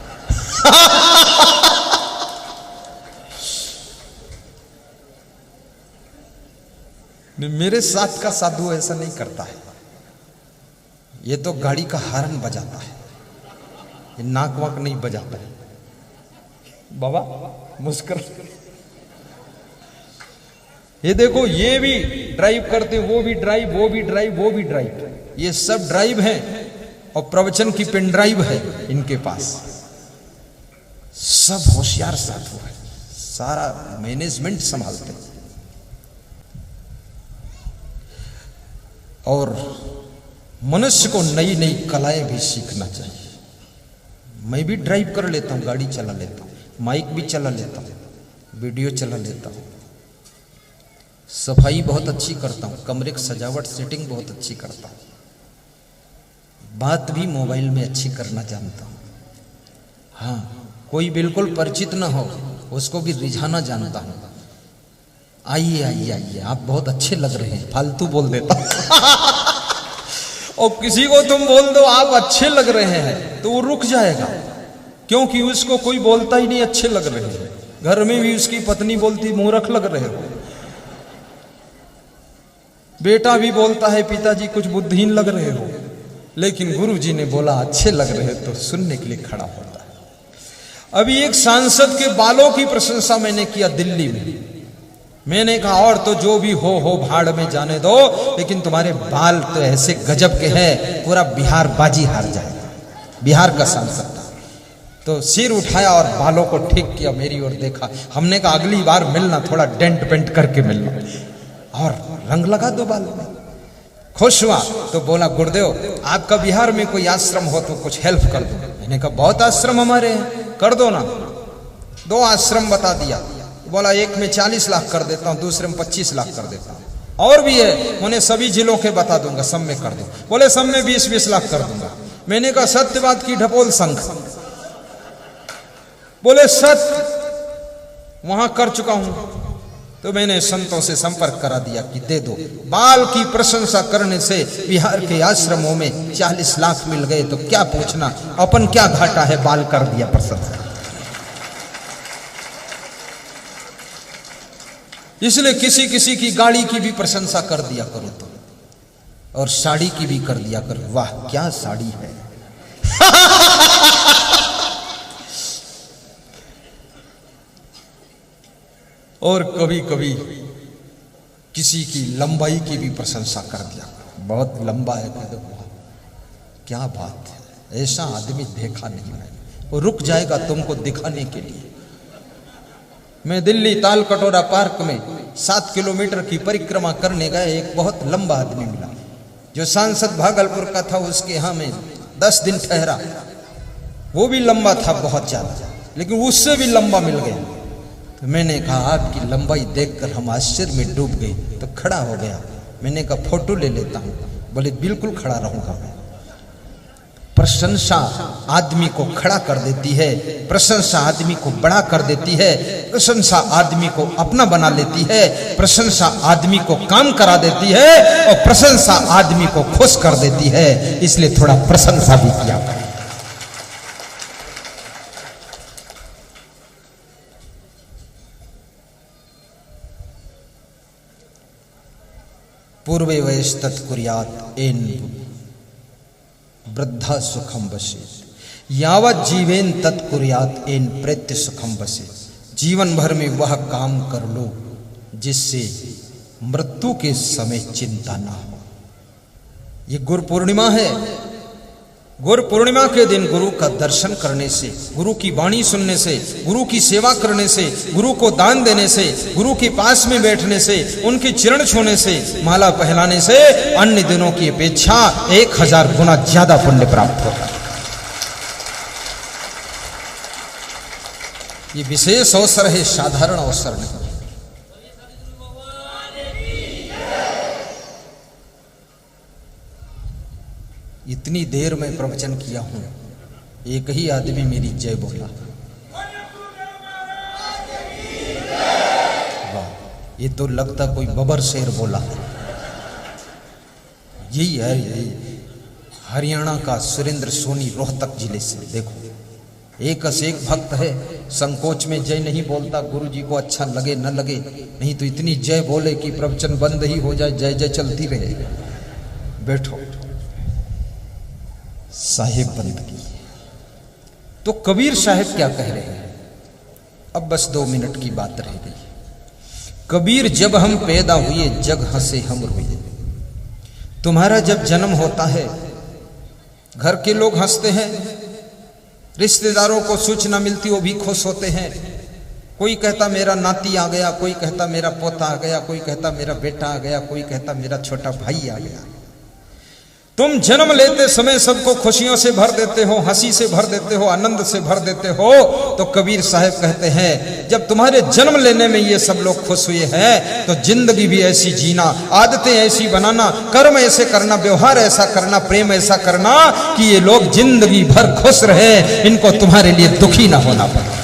मेरे साथ का साधु ऐसा नहीं करता है, ये तो गाड़ी का हॉर्न बजाता है, ये नाक वाक नहीं बजाता है। बाबा मुस्कुरा, ये देखो ये भी ड्राइव करते, वो भी ड्राइव, वो भी ड्राइव, वो भी ड्राइव, ये सब ड्राइव है और प्रवचन की पेन ड्राइव है इनके पास। सब होशियार साधु है, सारा मैनेजमेंट संभालते हैं। और मनुष्य को नई नई कलाएं भी सीखना चाहिए। मैं भी ड्राइव कर लेता हूं, गाड़ी चला लेता हूं, माइक भी चला लेता हूं, वीडियो चला लेता हूं, सफाई बहुत अच्छी करता हूं, कमरे की सजावट सेटिंग बहुत अच्छी करता हूं, बात भी मोबाइल में अच्छी करना जानता हूं। हाँ, कोई बिल्कुल परिचित ना हो उसको भी रिझाना जानता हूं। आइए आइए आइए, आप बहुत अच्छे लग रहे हैं, फालतू बोल देता और किसी को तुम बोल दो आप अच्छे लग रहे हैं तो वो रुक जाएगा, क्योंकि उसको कोई बोलता ही नहीं अच्छे लग रहे हैं। घर में भी उसकी पत्नी बोलती मूर्ख लग रहे हो, बेटा भी बोलता है पिताजी कुछ बुद्धिहीन लग रहे हो, लेकिन गुरुजी ने बोला अच्छे लग रहे तो सुनने के लिए खड़ा होता है। अभी एक सांसद के बालों की प्रशंसा मैंने किया दिल्ली में। मैंने कहा और तो जो भी हो भाड़ में जाने दो, लेकिन तुम्हारे बाल तो ऐसे गजब के हैं, पूरा बिहार बाजी हार जाएगा। बिहार का सांसद था, तो सिर उठाया और बालों को ठीक किया, मेरी ओर देखा। हमने कहा अगली बार मिलना थोड़ा डेंट पेंट करके मिलना और रंग लगा दो बाल में। खुश हुआ तो बोला गुरुदेव आपका बिहार में कोई आश्रम हो तो कुछ हेल्प कर दो। मैंने कहा बहुत आश्रम हमारे हैं, कर दो ना। 2 आश्रम बता दिया, बोला एक में 40 लाख कर देता हूं, दूसरे में 25 लाख कर देता हूं, और भी है उन्हें सभी जिलों के बता दूंगा, सब में कर दो। बोले सब में 20-20 लाख कर दूंगा। मैंने कहा सत्यवाद की ढपोल संघ, बोले सत्य वहां कर चुका हूं। तो मैंने संतों से संपर्क करा दिया कि दे दो। बाल की प्रशंसा करने से बिहार के आश्रमों में 40 लाख मिल गए तो क्या पूछना, अपन क्या घाटा है, बाल कर दिया प्रशंसा। इसलिए किसी किसी की गाड़ी की भी प्रशंसा कर दिया करो तो, और साड़ी की भी कर दिया करो, वाह क्या साड़ी है। और कभी कभी किसी की लंबाई की भी प्रशंसा कर दिया, बहुत लंबा है, कह दो वाह क्या बात है, ऐसा आदमी देखा नहीं मैंने। वो रुक जाएगा तुमको दिखाने के लिए। मैं दिल्ली ताल कटोरा पार्क में 7 किलोमीटर की परिक्रमा करने गए, एक बहुत लंबा आदमी मिला जो सांसद भागलपुर का था, उसके यहाँ में 10 दिन ठहरा। वो भी लंबा था बहुत ज्यादा, लेकिन उससे भी लंबा मिल गया। तो मैंने कहा आपकी लंबाई देखकर हम आश्चर्य में डूब गए। तो खड़ा हो गया, मैंने कहा फोटो ले लेता हूं। बोले बिल्कुल खड़ा रहूंगा मैं। प्रशंसा आदमी को खड़ा कर देती है, प्रशंसा आदमी को बड़ा कर देती है, प्रशंसा आदमी को अपना बना लेती है, प्रशंसा आदमी को काम करा देती है, और प्रशंसा आदमी को खुश कर देती है। इसलिए थोड़ा प्रशंसा भी किया। पूर्वे वयस्तत् कुर्यात् एन वृद्धा सुखम बसे, यावत जीवेन तत्कुर्यात् एन प्रेत्य सुखम बसे। जीवन भर में वह काम कर लो जिससे मृत्यु के समय चिंता ना हो। ये गुरु पूर्णिमा है। गुरु पूर्णिमा के दिन गुरु का दर्शन करने से, गुरु की वाणी सुनने से, गुरु की सेवा करने से, गुरु को दान देने से, गुरु के पास में बैठने से, उनके चरण छूने से, माला पहनाने से अन्य दिनों की अपेक्षा 1000 गुना ज्यादा पुण्य प्राप्त होता है। ये विशेष अवसर है, साधारण अवसर नहीं। इतनी देर में प्रवचन किया हूं, एक ही आदमी मेरी जय बोला। वाह, ये तो लगता कोई बबर शेर बोला है। यही है, यही हरियाणा का सुरेंद्र सोनी, रोहतक जिले से। देखो, एक भक्त है, संकोच में जय नहीं बोलता, गुरु जी को अच्छा लगे न लगे, नहीं तो इतनी जय बोले कि प्रवचन बंद ही हो जाए, जय जय चलती रहे। बैठो, साहिब बंदगी। तो कबीर साहब क्या कह रहे हैं? अब बस 2 मिनट की बात रह गई। कबीर, जब हम पैदा हुए जग हंसे हम रोए। तुम्हारा जब जन्म होता है घर के लोग हंसते हैं, रिश्तेदारों को सूचना मिलती वो भी खुश होते हैं। कोई कहता मेरा नाती आ गया, कोई कहता मेरा पोता आ गया, कोई कहता मेरा बेटा आ गया, कोई कहता मेरा छोटा भाई आ गया। तुम जन्म लेते समय सबको खुशियों से भर देते हो, हंसी से भर देते हो, आनंद से भर देते हो। तो कबीर साहब कहते हैं, जब तुम्हारे जन्म लेने में ये सब लोग खुश हुए हैं, तो जिंदगी भी ऐसी जीना, आदतें ऐसी बनाना, कर्म ऐसे करना, व्यवहार ऐसा करना, प्रेम ऐसा करना कि ये लोग जिंदगी भर खुश रहे, इनको तुम्हारे लिए दुखी ना होना पड़े।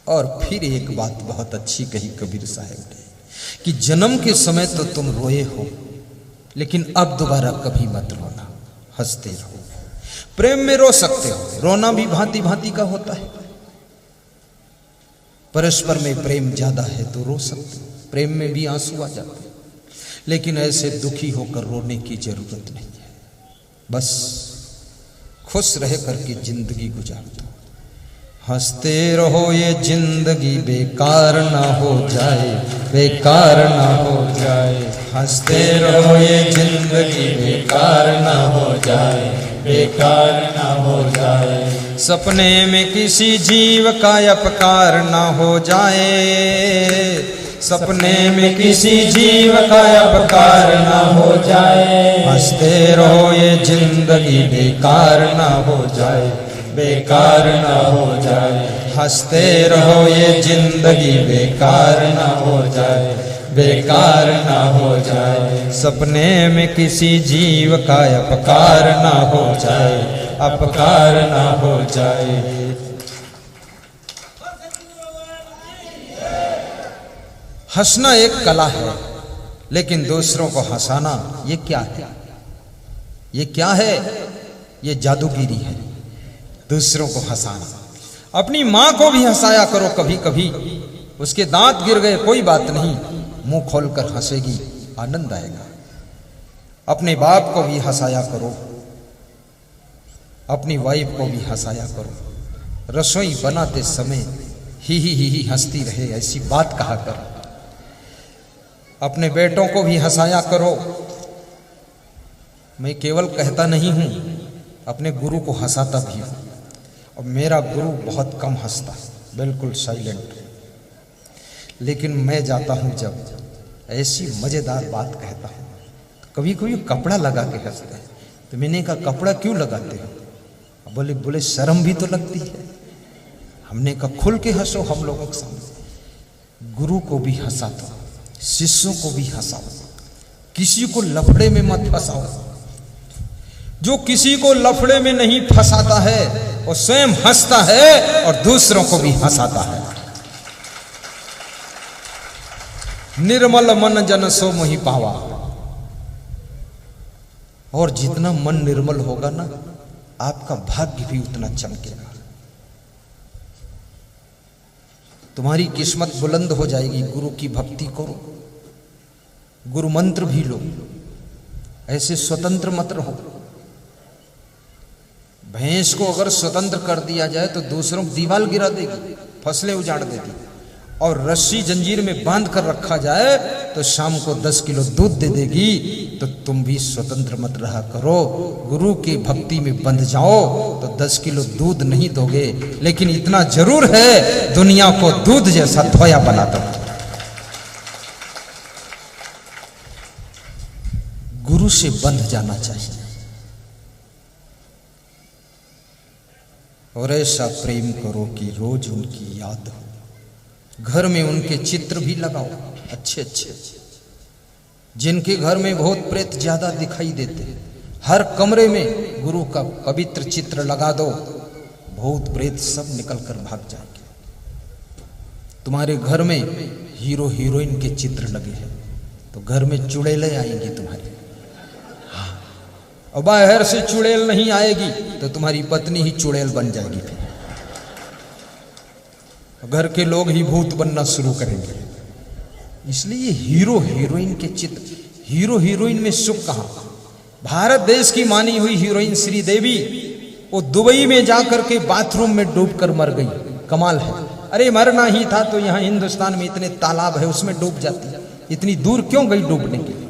और फिर एक बात बहुत अच्छी कही कबीर साहब ने कि जन्म के समय तो तुम रोए हो, लेकिन अब दोबारा कभी मत रोना, हंसते रहो। प्रेम में रो सकते हो, रोना भी भांति भांति का होता है। परस्पर में प्रेम ज्यादा है तो रो सकते हो, प्रेम में भी आंसू आ जाते हैं, लेकिन ऐसे दुखी होकर रोने की जरूरत नहीं है। बस खुश रह करके जिंदगी गुजार दो। हंसते रहो ये जिंदगी बेकार ना हो जाए, बेकार ना हो जाए। हंसते रहो ये जिंदगी बेकार ना हो जाए, बेकार ना हो जाए। सपने में किसी जीव का अपकार ना हो जाए, सपने में किसी जीव का अपकार ना हो जाए। हंसते रहो ये जिंदगी बेकार ना हो जाए, बेकार ना हो जाए। हंसते रहो ये जिंदगी बेकार ना हो जाए, बेकार ना हो जाए। सपने में किसी जीव का अपकार ना हो जाए, अपकार ना हो जाए। हंसना एक कला है, लेकिन दूसरों को हंसाना ये क्या है? ये क्या है? ये जादूगिरी है, दूसरों को हंसाना। अपनी मां को भी हंसाया करो कभी कभी, उसके दांत गिर गए कोई बात नहीं, मुंह खोलकर हंसेगी, आनंद आएगा। अपने बाप को भी हंसाया करो, अपनी वाइफ को भी हंसाया करो। रसोई बनाते समय ही हंसती रहे, ऐसी बात कहा करो। अपने बेटों को भी हंसाया करो। मैं केवल कहता नहीं हूं, अपने गुरु को हंसाता भी हूं। और मेरा गुरु बहुत कम हंसता है, बिल्कुल साइलेंट। लेकिन मैं जाता हूं जब, ऐसी मजेदार बात कहता हूं। कभी कभी कपड़ा लगा के हंसते हैं, तो मैंने कहा कपड़ा क्यों लगाते हो? बोले शर्म भी तो लगती है। हमने कहा खुल के हंसो हम लोगों के सामने। गुरु को भी हंसा दो, शिष्यों को भी हंसाओ, किसी को लफड़े में मत फंसाओ। जो किसी को लफड़े में नहीं फंसाता है वो स्वयं हंसता है और दूसरों को भी हंसाता है। निर्मल मन जन सो मोहि पावा। और जितना मन निर्मल होगा ना, आपका भाग्य भी उतना चमकेगा, तुम्हारी किस्मत बुलंद हो जाएगी। गुरु की भक्ति करो, गुरु मंत्र भी लो, ऐसे स्वतंत्र मत रहो। भैंस को अगर स्वतंत्र कर दिया जाए तो दूसरों को दीवाल गिरा देगी, फसलें उजाड़ देगी। और रस्सी जंजीर में बांध कर रखा जाए तो शाम को 10 किलो दूध दे देगी। तो तुम भी स्वतंत्र मत रहा करो, गुरु की भक्ति में बंध जाओ तो 10 किलो दूध नहीं दोगे, लेकिन इतना जरूर है दुनिया को दूध जैसा धोया बना दो। गुरु से बंध जाना चाहिए और ऐसा प्रेम करो कि रोज उनकी याद हो। घर में उनके चित्र भी लगाओ अच्छे अच्छे, जिनके घर में भूत प्रेत ज्यादा दिखाई देते, हर कमरे में गुरु का पवित्र चित्र लगा दो, भूत प्रेत सब निकल कर भाग जाएंगे। तुम्हारे घर में हीरो हीरोइन के चित्र लगे हैं तो घर में चुड़ैलें आएंगी तुम्हारी। और बाहर से चुड़ैल नहीं आएगी तो तुम्हारी पत्नी ही चुड़ैल बन जाएगी। फिर घर के लोग ही भूत बनना शुरू करेंगे। इसलिए हीरो हीरोइन के चित्र, हीरो हीरोइन में सुख कहां। भारत देश की मानी हुई हीरोइन श्रीदेवी, वो दुबई में जाकर के बाथरूम में डूबकर मर गई। कमाल है। अरे मरना ही था तो यहां हिंदुस्तान में इतने तालाब है, उसमें डूब जाती। इतनी दूर क्यों गई डूबने के लिए?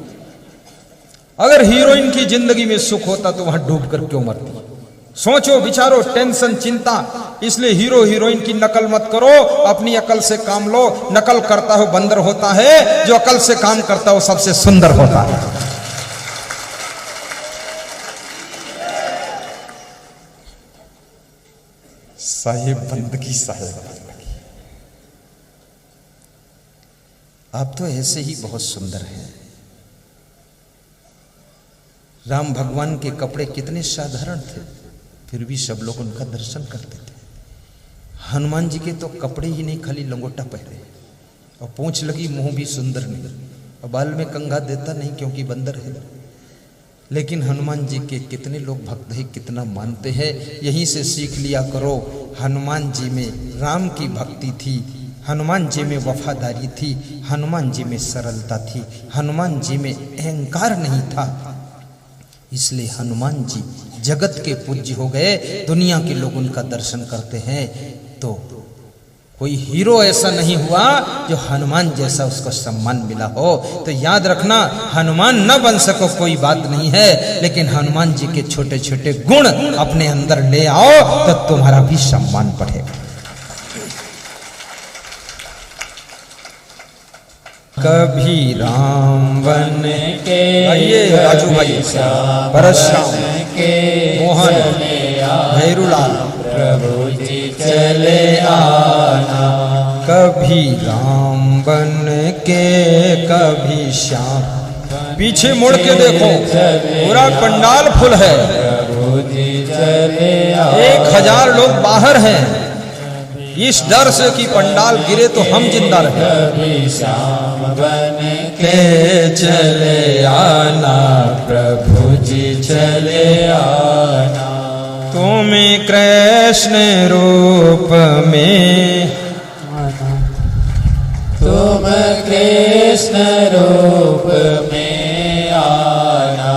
अगर हीरोइन की जिंदगी में सुख होता तो वहां डूबकर क्यों मरती? सोचो विचारो, टेंशन चिंता। इसलिए हीरो हीरोइन की नकल मत करो, अपनी अकल से काम लो। नकल करता हो बंदर होता है, जो अकल से काम करता हो सबसे सुंदर होता है। साहेब बंदगी, साहेब बंदगी। आप तो ऐसे ही बहुत सुंदर हैं। राम भगवान के कपड़े कितने साधारण थे, फिर भी सब लोग उनका दर्शन करते थे। हनुमान जी के तो कपड़े ही नहीं, खाली लंगोटा पहने और पूंछ लगी, मुंह भी सुंदर नहीं, और बाल में कंघा देता नहीं क्योंकि बंदर है। लेकिन हनुमान जी के कितने लोग भक्त हैं, कितना मानते हैं। यहीं से सीख लिया करो। हनुमान जी में राम की भक्ति थी, हनुमान जी में वफादारी थी, हनुमान जी में सरलता थी, हनुमान जी में अहंकार नहीं था। इसलिए हनुमान जी जगत के पूज्य हो गए। दुनिया के लोग उनका दर्शन करते हैं। तो कोई हीरो ऐसा नहीं हुआ जो हनुमान जैसा उसको सम्मान मिला हो। तो याद रखना, हनुमान न बन सको कोई बात नहीं है, लेकिन हनुमान जी के छोटे छोटे गुण अपने अंदर ले आओ तो तुम्हारा भी सम्मान बढ़ेगा। कभी राम बन के, आइए राजू भाई, परशुराम के, मोहन, भैरूलाल, प्रभु जी चले आना। कभी राम बन के कभी श्याम। पीछे मुड़ के देखो, पूरा पंडाल फुल है। प्रभु जी चले आना। 1000 लोग बाहर हैं, इस डर से कि पंडाल गिरे तो हम जिंदा रहे। कभी श्याम बन के चले आना, प्रभु जी चले आना। तुम्हें कृष्ण रूप में, तुम कृष्ण रूप में आना।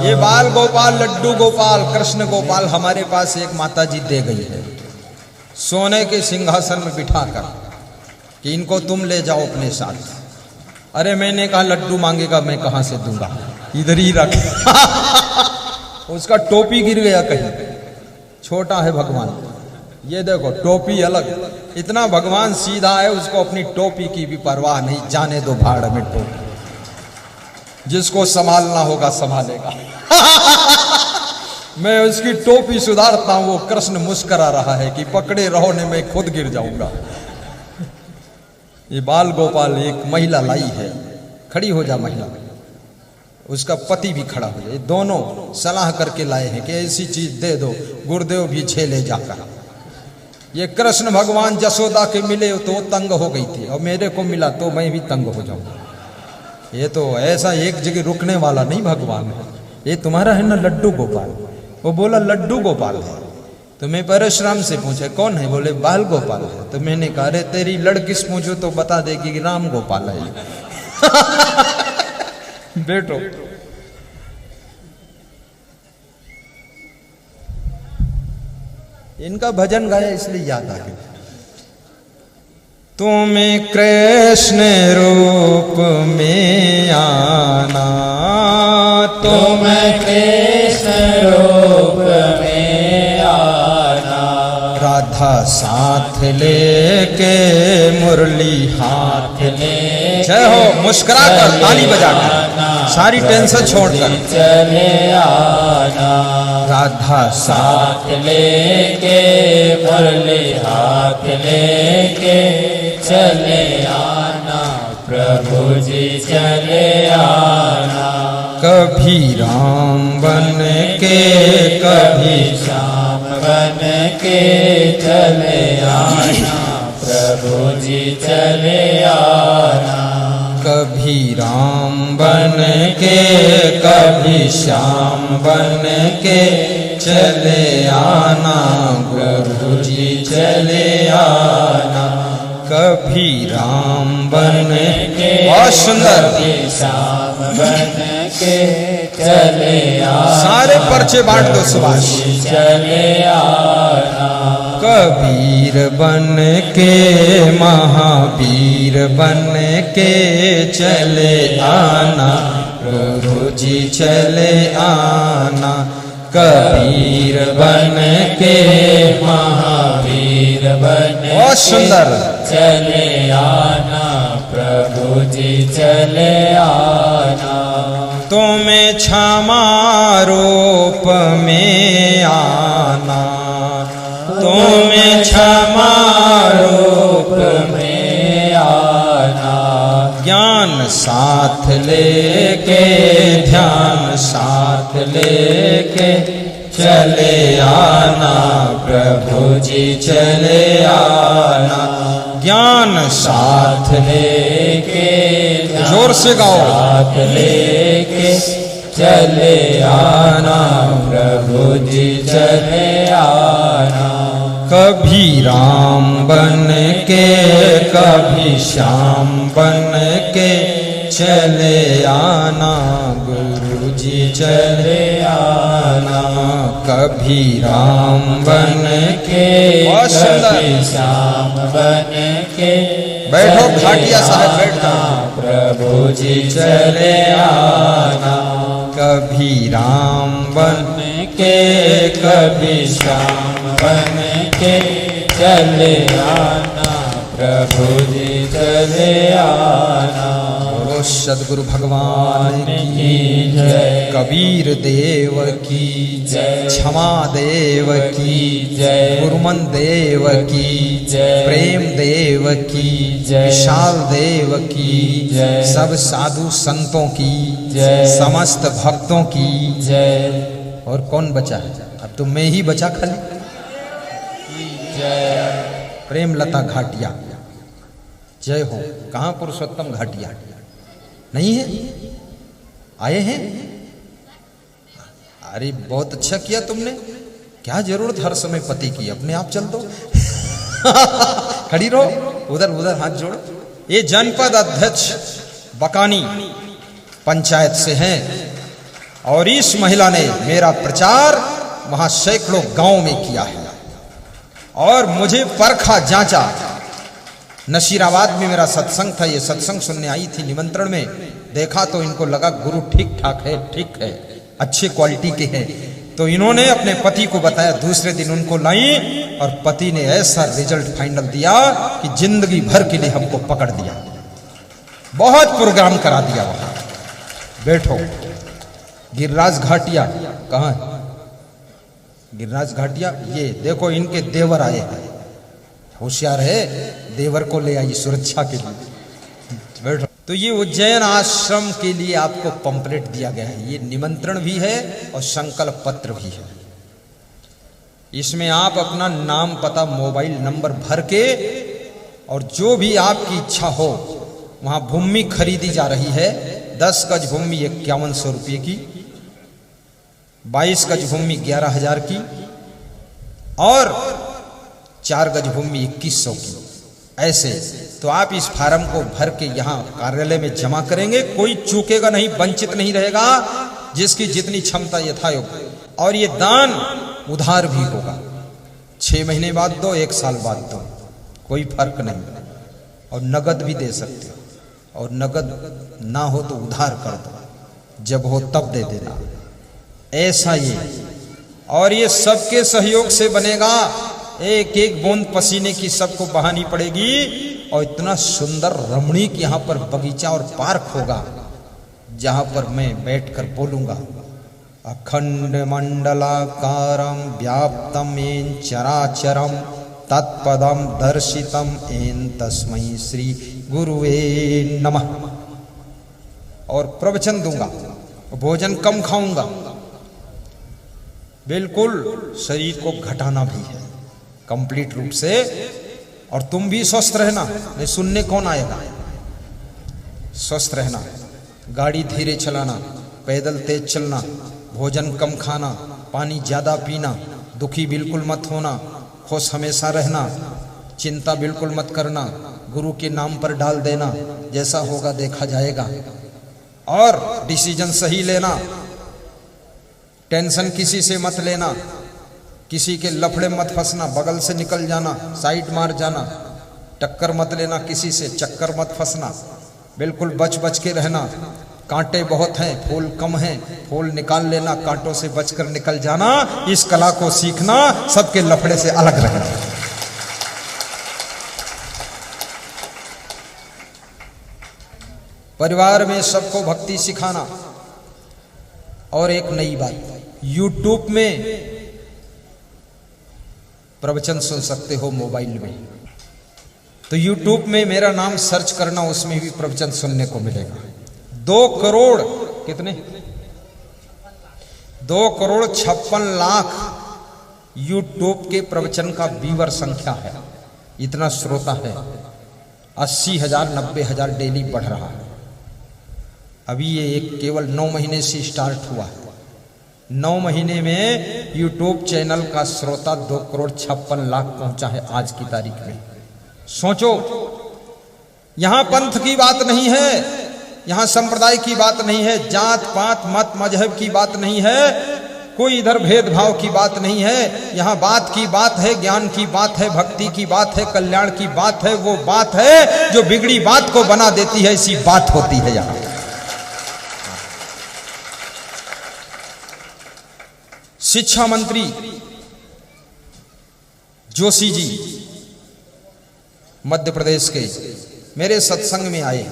ये बाल गोपाल, लड्डू गोपाल, कृष्ण गोपाल हमारे पास एक माता जी दे गई है, सोने के सिंहासन में बिठाकर कि इनको तुम ले जाओ अपने साथ। अरे मैंने कहा लड्डू मांगेगा मैं कहां से दूंगा, इधर ही रख। उसका टोपी गिर गया कहीं। छोटा है भगवान, ये देखो टोपी अलग। इतना भगवान सीधा है, उसको अपनी टोपी की भी परवाह नहीं। जाने दो भाड़ में टोपी, जिसको संभालना होगा संभालेगा। मैं उसकी टोपी सुधारता हूं, वो कृष्ण मुस्करा रहा है कि पकड़े रहो ने मैं खुद गिर जाऊंगा। ये बाल गोपाल एक महिला लाई है, खड़ी हो जा महिला, उसका पति भी खड़ा हो जाए। दोनों सलाह करके लाए हैं कि ऐसी चीज दे दो, गुरुदेव भी झेले जाकर। ये कृष्ण भगवान जसोदा के मिले तो वो तंग हो गई थी, और मेरे को मिला तो मैं भी तंग हो जाऊंगा। ये तो ऐसा एक जगह रुकने वाला नहीं भगवान है। ये तुम्हारा है ना लड्डू गोपाल। वो बोला लड्डू गोपाल है। तो मैं परशुराम से पूछे कौन है? बोले बाल गोपाल है। तो मैंने कहा अरे तेरी लड़की से पूछो तो बता देगी कि राम गोपाल है। बेटो इनका भजन गाया इसलिए याद आ गया। तुम्हें कृष्ण रूप में आना, तुम कृष्ण रूप में आना। राधा साथ लेके मुरली हाथ ले। जय हो, मुस्कुरा कर ताली बजाकर, सारी टेंशन छोड़कर चले आना। राधा साथ लेके मुरली हाथ लेके चले आना। प्रभु जी चले आना। कभी राम बन के कभी श्याम बन के चले आना, प्रभु जी चले आना। कभी राम बन के कभी श्याम बन के चले आना, प्रभु जी चले आना। कभी राम बन के बहुत सुंदर श्याम बन के चले आना, सारे पर्चे बांट दो सुभाष। चले आना। कबीर बन के महावीर बन के चले आना, प्रभु जी चले आना। कबीर बन के महावीर बन बहुत सुंदर चले आना, प्रभु जी चले आना। तुम्हें क्षमा रूप में आना, तुम्हें क्षमा रूप में आना। ज्ञान साथ लेके ध्यान साथ लेके चले आना, प्रभु जी चले आना। ज्ञान साथ लेके जोर से गाओ। साथ लेके चले आना, प्रभु जी चले आना। कभी राम बन के कभी श्याम बन के चले आना, गुरु जी चले आना। कभी राम बन के कभी श्याम बन के बैठो भाटिया साहब बैठ जाओ। प्रभु जी चले आना। कभी राम बन के कभी श्याम बन के चले आना, प्रभु जी चले आना। बोलो सद्गुरु भगवान की जय। कबीर देव की जय। क्षमा देव की जय। गुरुमन देव की जय। प्रेम देव की जय। विशाल देव की जय। सब साधु संतों की जय। समस्त भक्तों की जय। और कौन बचा है? अब तो मैं ही बचा खाली। जय। प्रेमलता घाटिया जय हो। कहाँ पुरुषोत्तम घाटिया नहीं है? आए हैं? अरे बहुत अच्छा किया तुमने। क्या जरूरत हर समय पति की, अपने आप चल दो। खड़ी रहो, उधर उधर हाथ जोड़ो। ये जनपद अध्यक्ष बकानी पंचायत से हैं और इस महिला ने मेरा प्रचार वहां सैकड़ों गांव में किया है और मुझे परखा जांचा। नशीराबाद में मेरा सत्संग था, ये सत्संग सुनने आई थी निमंत्रण में। देखा तो इनको लगा गुरु ठीक ठाक है, ठीक है, अच्छे क्वालिटी के हैं। तो इन्होंने अपने पति को बताया, दूसरे दिन उनको लाई और पति ने ऐसा रिजल्ट फाइनल दिया कि जिंदगी भर के लिए हमको पकड़ दिया। बहुत प्रोग्राम करा दिया वहां। बैठो। गिरिराज घाटिया कहाँ है? गिरिराज घाटिया, ये देखो इनके देवर आए हैं। होशियार है, देवर को ले आई सुरक्षा के लिए। बैठो। तो ये उज्जैन आश्रम के लिए आपको पंपलेट दिया गया है। ये निमंत्रण भी है और संकल्प पत्र भी है। इसमें आप अपना नाम, पता, मोबाइल नंबर भर के और जो भी आपकी इच्छा हो, वहां भूमि खरीदी जा रही है। 10 गज भूमि 5100 रुपये की, 22 गज भूमि 11,000 की और 4 गज भूमि 2100 की। ऐसे तो आप इस फार्म को भर के यहाँ कार्यालय में जमा करेंगे। कोई चूकेगा नहीं, वंचित नहीं रहेगा, जिसकी जितनी क्षमता यथायोग्य। और ये दान उधार भी होगा। 6 महीने बाद दो, 1 साल बाद दो, कोई फर्क नहीं। और नगद भी दे सकते हो, और नगद ना हो तो उधार कर दो, जब हो तब दे देना। ऐसा ये, और ये सबके सहयोग से बनेगा। एक एक बूंद पसीने की सबको बहानी पड़ेगी। और इतना सुंदर रमणीक यहाँ पर बगीचा और पार्क होगा, जहाँ पर मैं बैठकर बोलूँगा। अखंड मंडलाकारं व्याप्तम येन चराचरम तत्पदम दर्शितम एन तस्मै श्री गुरुवे नमः। और प्रवचन दूंगा, भोजन कम खाऊंगा, बिल्कुल शरीर को घटाना भी है कंप्लीट रूप से। और तुम भी स्वस्थ रहना, नहीं सुनने कौन आएगा। स्वस्थ रहना, गाड़ी धीरे चलाना, पैदल तेज चलना, भोजन कम खाना, पानी ज्यादा पीना, दुखी बिल्कुल मत होना, खुश हमेशा रहना, चिंता बिल्कुल मत करना, गुरु के नाम पर डाल देना, जैसा होगा देखा जाएगा। और डिसीजन सही लेना, टेंशन किसी से मत लेना, किसी के लफड़े मत फंसना, बगल से निकल जाना, साइड मार जाना, टक्कर मत लेना किसी से, चक्कर मत फंसना, बिल्कुल बच बच के रहना। कांटे बहुत हैं, फूल कम हैं, फूल निकाल लेना, कांटों से बचकर निकल जाना। इस कला को सीखना, सबके लफड़े से अलग रहना। परिवार में सबको भक्ति सिखाना। और एक नई बात, YouTube में प्रवचन सुन सकते हो मोबाइल में, तो YouTube में मेरा नाम सर्च करना, उसमें भी प्रवचन सुनने को मिलेगा। 2 करोड़ कितने 2,56,00,000 YouTube के प्रवचन का व्यूअर संख्या है, इतना श्रोता है। 80,000 90,000 डेली बढ़ रहा है। अभी ये एक केवल 9 महीने से स्टार्ट हुआ है। 9 महीने में यूट्यूब चैनल का श्रोता 2,56,00,000 पहुंचा है आज की तारीख में। सोचो, यहां पंथ की बात नहीं है, यहां संप्रदाय की बात नहीं है, जात पात मत मजहब की बात नहीं है, कोई इधर भेदभाव की बात नहीं है। यहां बात की बात है, ज्ञान की बात है, भक्ति की बात है, कल्याण की बात है। वो बात है जो बिगड़ी बात को बना देती है, ऐसी बात होती है यहां। शिक्षा मंत्री जोशी जी मध्य प्रदेश के मेरे सत्संग में आए।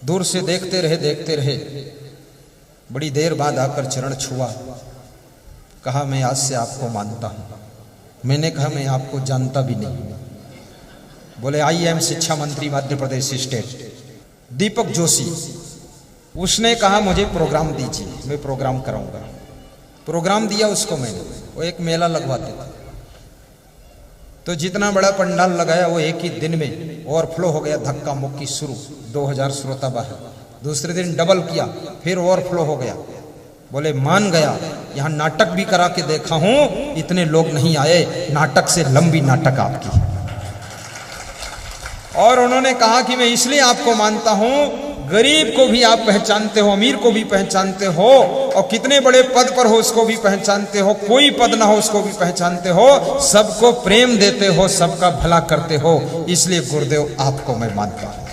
दूर से देखते रहे, बड़ी देर बाद आकर चरण छुआ। कहा, मैं आज से आपको मानता हूं। मैंने कहा, मैं आपको जानता भी नहीं। बोले, आई एम शिक्षा मंत्री मध्य प्रदेश स्टेट दीपक जोशी। उसने कहा, मुझे प्रोग्राम दीजिए, मैं प्रोग्राम कराऊंगा। प्रोग्राम दिया उसको मैंने। वो एक मेला लगवाते थे, तो जितना बड़ा पंडाल लगाया वो एक ही दिन में ओवरफ्लो हो गया, धक्का मुक्की शुरू। 2000 श्रोता बाहर। दूसरे दिन डबल किया, फिर ओवरफ्लो हो गया। बोले, मान गया, यहां नाटक भी करा के देखा हूं, इतने लोग नहीं आए। नाटक से लंबी नाटक आपकी। और उन्होंने कहा कि मैं इसलिए आपको मानता हूं, गरीब को भी आप पहचानते हो, अमीर को भी पहचानते हो, और कितने बड़े पद पर हो उसको भी पहचानते हो, कोई पद ना हो उसको भी पहचानते हो, सबको प्रेम देते हो, सबका भला करते हो, इसलिए गुरुदेव आपको मैं मानता हूं।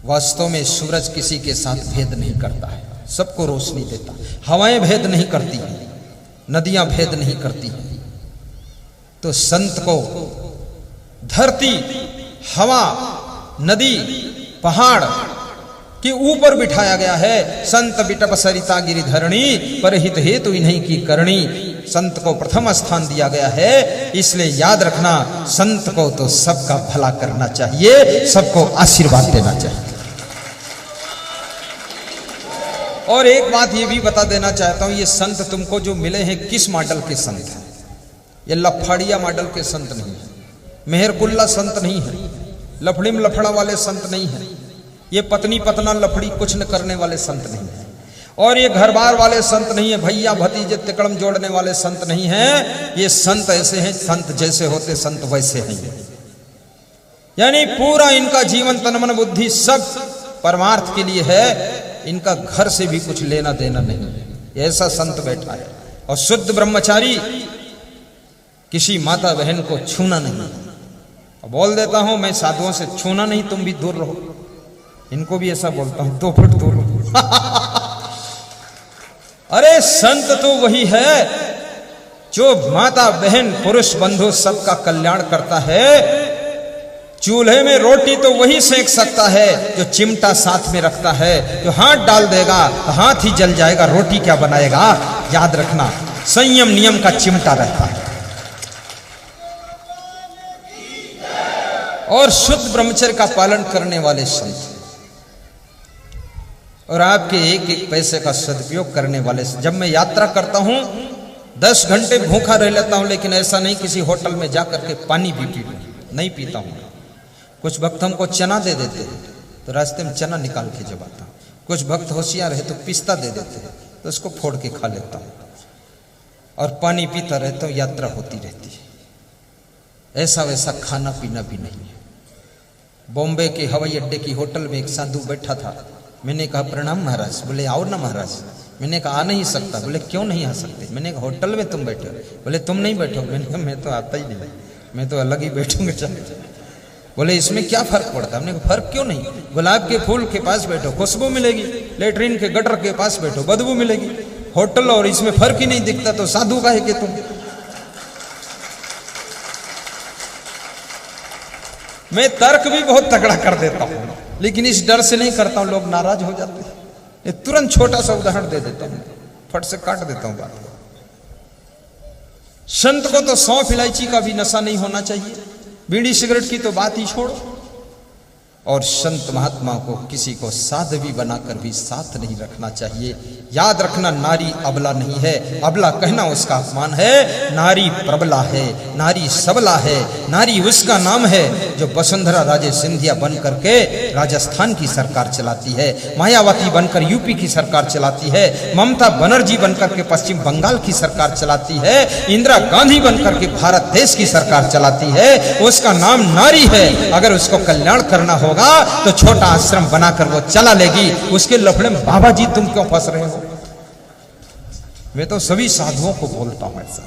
वास्तव में सूरज किसी के साथ भेद नहीं करता है, सबको रोशनी देता। हवाएं भेद नहीं करती, नदियां भेद नहीं करती। तो संत को धरती, हवा, नदी, पहाड़ के ऊपर बिठाया गया है। संत बिटप सरिता गिरिधरणी, परहित हेतु इन्हीं की करणी। संत को प्रथम स्थान दिया गया है। इसलिए याद रखना, संत को तो सबका भला करना चाहिए, सबको आशीर्वाद देना चाहिए। और एक बात ये भी बता देना चाहता हूं, ये संत तुमको जो मिले हैं किस मॉडल के संत हैं? ये लफाड़िया मॉडल के संत नहीं है, मेहरकुल्ला संत नहीं है, लफड़ी में लफड़ा वाले संत नहीं है, ये पत्नी पतना लफड़ी कुछ न करने वाले संत नहीं है, और ये घर बार वाले संत नहीं है, भैया भतीजे तिकड़म जोड़ने वाले संत नहीं है। ये संत ऐसे हैं, संत जैसे होते संत वैसे हैं। यानी पूरा इनका जीवन तन मन बुद्धि सब परमार्थ के लिए है, इनका घर से भी कुछ लेना देना नहीं। ऐसा संत बैठा है। और शुद्ध ब्रह्मचारी, किसी माता बहन को छूना नहीं। बोल देता हूं मैं साधुओं से, छूना नहीं, तुम भी दूर रहो। इनको भी ऐसा बोलता हूं, 2 फुट दूर रहो। अरे संत तो वही है जो माता बहन पुरुष बंधु सबका कल्याण करता है। चूल्हे में रोटी तो वही सेक सकता है जो चिमटा साथ में रखता है। जो हाथ डाल देगा तो हाथ ही जल जाएगा, रोटी क्या बनाएगा? याद रखना, संयम नियम का चिमटा रहता है। और शुद्ध ब्रह्मचर्य का पालन करने वाले संत और आपके एक एक पैसे का सदुपयोग करने वाले। जब मैं यात्रा करता हूं 10 घंटे भूखा रह लेता हूं, लेकिन ऐसा नहीं किसी होटल में जाकर के पानी भी पी लूं, नहीं पीता हूं। कुछ भक्त हमको चना दे देते हैं तो रास्ते में चना निकाल के जब आता हूं। कुछ भक्त होशियार है तो पिस्ता दे देते हैं तो उसको फोड़ के खा लेता हूं और पानी पीता रहता हूं। यात्रा होती रहती है। ऐसा वैसा खाना पीना भी नहीं है। बॉम्बे के हवाई अड्डे की होटल में एक साधु बैठा था। मैंने कहा प्रणाम महाराज। बोले आओ ना महाराज। मैंने कहा आ नहीं सकता। बोले क्यों नहीं आ सकते? मैंने कहा होटल में तुम बैठे हो। बोले तुम नहीं बैठो। मैंने कहा मैं तो आता ही नहीं, मैं तो अलग ही बैठूंगा। बोले इसमें क्या फर्क पड़ता? हमने कहा फर्क क्यों नहीं? गुलाब के फूल के पास बैठो खुशबू मिलेगी, लेटरिन के गटर के पास बैठो बदबू मिलेगी। होटल और इसमें फर्क ही नहीं दिखता तो साधु का है कि तुम। मैं तर्क भी बहुत तगड़ा कर देता हूं, लेकिन इस डर से नहीं करता हूं लोग नाराज हो जाते हैं। ये तुरंत छोटा सा उदाहरण दे देता हूं, फट से काट देता हूं बात। संत को तो सौंफ इलायची का भी नशा नहीं होना चाहिए, बीड़ी सिगरेट की तो बात ही छोड़ो। और संत महात्मा को किसी को साध्वी बनाकर भी साथ नहीं रखना चाहिए। याद रखना नारी अबला नहीं है, अबला कहना उसका अपमान है। नारी प्रबला है, नारी सबला है, नारी उसका नाम है जो वसुंधरा राजे सिंधिया बन करके राजस्थान की सरकार चलाती है, मायावती बनकर यूपी की सरकार चलाती है, ममता बनर्जी बनकर के पश्चिम बंगाल की सरकार चलाती है, इंदिरा गांधी बनकर के भारत देश की सरकार चलाती है। उसका नाम नारी है। अगर उसको कल्याण करना होगा तो छोटा आश्रम बनाकर वो चला लेगी। उसके लफड़े में बाबा जी तुम क्यों फंस रहे हो? मैं तो सभी साधुओं को बोलता हूं ऐसा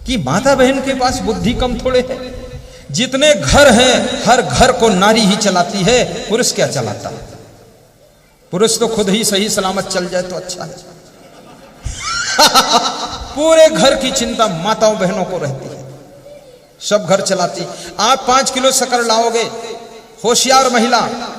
कि माता बहन के पास बुद्धि कम थोड़े है। जितने घर हैं हर घर को नारी ही चलाती है, पुरुष क्या चलाता है? पुरुष तो खुद ही सही सलामत चल जाए तो अच्छा है। पूरे घर की चिंता माताओं बहनों को रहती है, सब घर चलाती। आप 5 किलो शक्कर लाओगे, होशियार महिला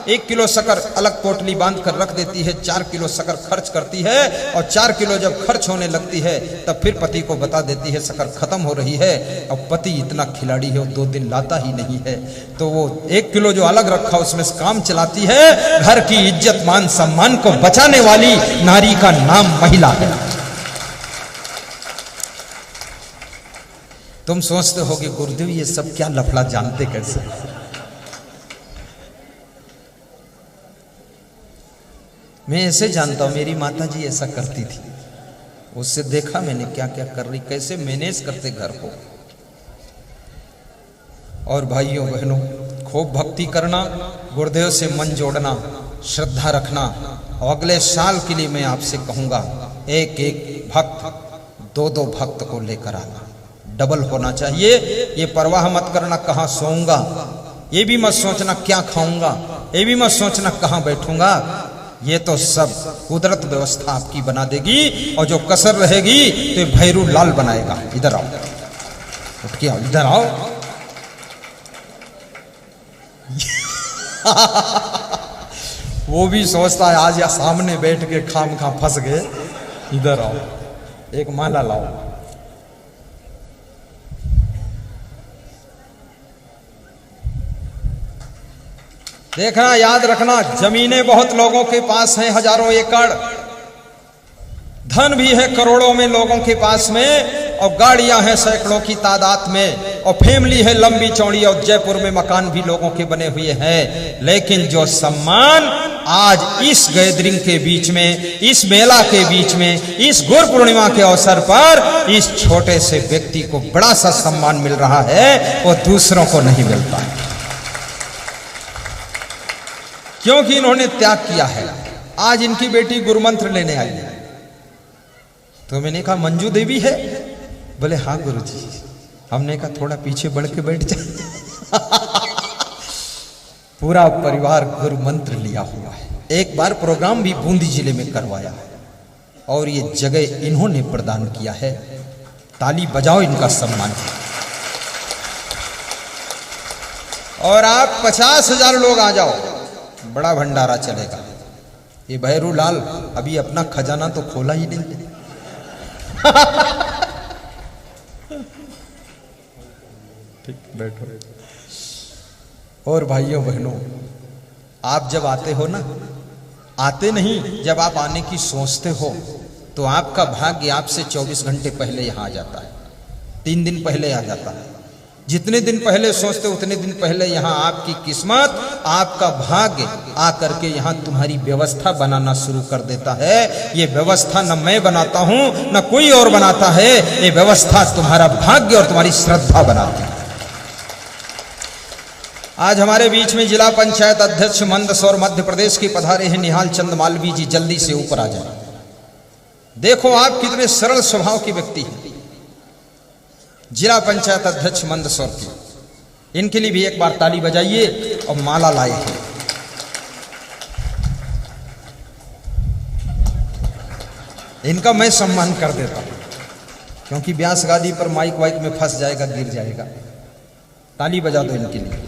1 किलो शक्कर अलग पोटली बांध कर रख देती है, 4 किलो शक्कर खर्च करती है और 4 किलो जब खर्च होने लगती है तब फिर पति को बता देती है शक्कर खत्म हो रही है। और पति इतना खिलाड़ी है, वो 2 दिन लाता ही नहीं है, तो वो 1 किलो जो अलग रखा उसमें से काम चलाती है। घर की इज्जत मान सम्मान को बचाने वाली नारी का नाम महिला है। तुम सोचते होगे गुरुदेव ये सब क्या लफड़ा जानते कैसे? मैं ऐसे जानता हूं, मेरी माता जी ऐसा करती थी, उससे देखा मैंने क्या क्या कर रही, कैसे मैनेज करते घर को। और भाइयों बहनों खूब भक्ति करना, गुरुदेव से मन जोड़ना, श्रद्धा रखना। और अगले साल के लिए मैं आपसे कहूंगा एक एक भक्त 2-2 भक्त को लेकर आना, डबल होना चाहिए। ये परवाह मत करना कहां सोऊंगा, ये भी मत सोचना क्या खाऊंगा, ये भी मत सोचना कहां बैठूंगा। ये तो सब कुदरत व्यवस्था आपकी बना देगी। और जो कसर रहेगी तो भैरू लाल बनाएगा। इधर आओ, उठ के आओ, इधर आओ। वो भी सोचता है आज या सामने बैठ के खाम खा फंस गए। इधर आओ, एक माला लाओ। देखना, याद रखना, जमीनें बहुत लोगों के पास हैं, हजारों एकड़, धन भी है करोड़ों में लोगों के पास में, और गाड़ियां हैं सैकड़ों की तादाद में, और फैमिली है लंबी चौड़ी, और जयपुर में मकान भी लोगों के बने हुए हैं। लेकिन जो सम्मान आज इस गैदरिंग के बीच में, इस मेला के बीच में, इस गुरु पूर्णिमा के अवसर पर इस छोटे से व्यक्ति को बड़ा सा सम्मान मिल रहा है, वो दूसरों को नहीं मिलता है, क्योंकि इन्होंने त्याग किया है। आज इनकी बेटी गुरु मंत्र लेने आई है, तो मैंने कहा मंजू देवी है? बोले हाँ गुरुजी। हमने कहा थोड़ा पीछे बढ़ के बैठ जाए। पूरा परिवार गुरु मंत्र लिया हुआ है। एक बार प्रोग्राम भी बूंदी जिले में करवाया है और ये जगह इन्होंने प्रदान किया है। ताली बजाओ इनका सम्मान। और आप 50,000 लोग आ जाओ, बड़ा भंडारा चलेगा। ये भैरू लाल अभी अपना खजाना तो खोला ही नहीं। ठीक बैठो। और भाइयों बहनों, आप जब आते हो ना, आते नहीं, जब आप आने की सोचते हो तो आपका भाग्य आपसे 24 घंटे पहले यहाँ आ जाता है, 3 दिन पहले आ जाता है। जितने दिन पहले सोचते उतने दिन पहले यहाँ आपकी किस्मत, आपका भाग्य आकर के यहाँ तुम्हारी व्यवस्था बनाना शुरू कर देता है। ये व्यवस्था न मैं बनाता हूं न कोई और बनाता है, ये व्यवस्था तुम्हारा भाग्य और तुम्हारी श्रद्धा बनाती है। आज हमारे बीच में जिला पंचायत अध्यक्ष मंदसौर मध्य प्रदेश के पधारे हैं निहाल चंद मालवीय जी, जल्दी से ऊपर आ जाए। देखो आप कितने सरल स्वभाव के व्यक्ति हैं। जिला पंचायत अध्यक्ष मंदसौर की, इनके लिए भी एक बार ताली बजाइए। और माला लाए हैं, इनका मैं सम्मान कर देता हूं, क्योंकि व्यास गादी पर माइक वाइक में फंस जाएगा, गिर जाएगा। ताली बजा दो इनके लिए।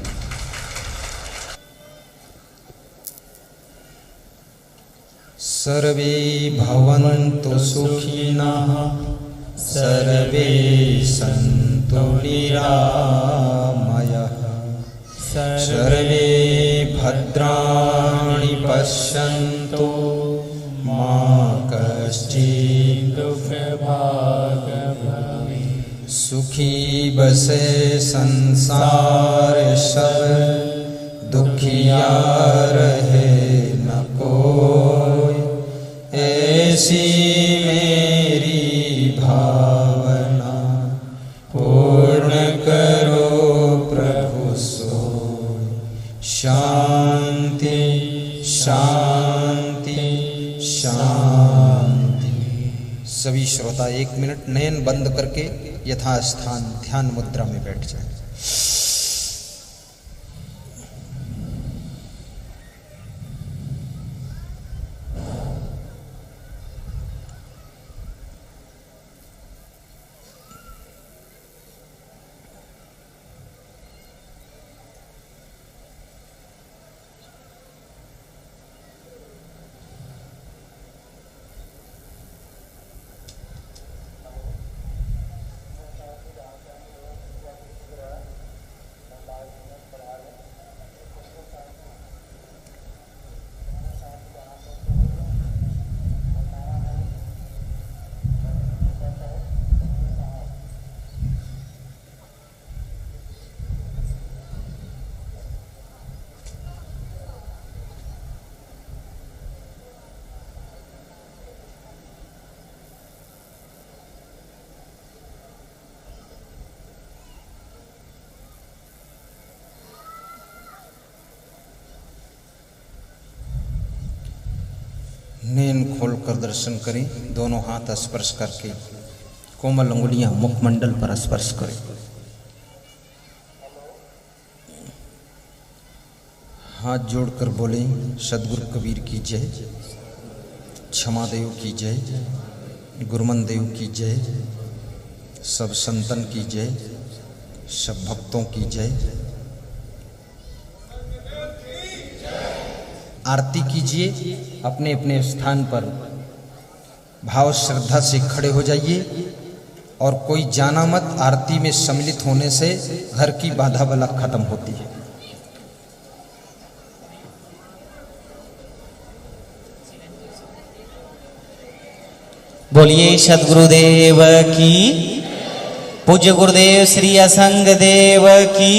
सर्वे भवन्तु सुखिनः सर्वे सन्तु निरामयः सर्वे भद्राणि पश्यन्तु मा कश्चित् दुःखभाग् भवेत्। सुखी बसे संसार सब, दुखिया रहे न कोई, ऐसी मेरी भावना पूर्ण करो प्रभु सोई। शांति शांति शांति। सभी श्रोता 1 मिनट नयन बंद करके यथास्थान ध्यान मुद्रा में बैठ जाए। नैन खोलकर दर्शन करें। दोनों हाथ स्पर्श करके कोमल अंगुलियां मुखमंडल पर स्पर्श करें। हाथ जोड़कर बोलें, सदगुरु कबीर की जय, क्षमादेव की जय, गुरुमन देव की जय, सब संतन की जय, सब भक्तों की जय। आरती कीजिए। अपने अपने स्थान पर भाव श्रद्धा से खड़े हो जाइए और कोई जाना मत। आरती में सम्मिलित होने से घर की बाधा बला खत्म होती है। बोलिए सद्गुरुदेव की, पूज्य गुरुदेव श्री असंग देव की।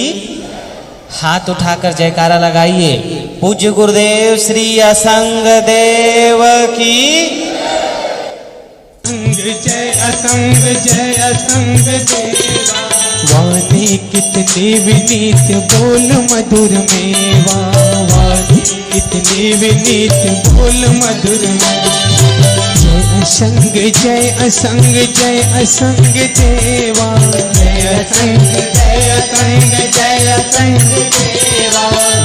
हाथ उठाकर जयकारा लगाइए। पूज्य गुरुदेव श्री असंग देव की। जय असंग देवा, वाणी कितनी विनीत बोल मधुर मेवा, वाणी कितनी विनीत बोल मधुर मेवा। जय असंग देवा, जय असंग देवा।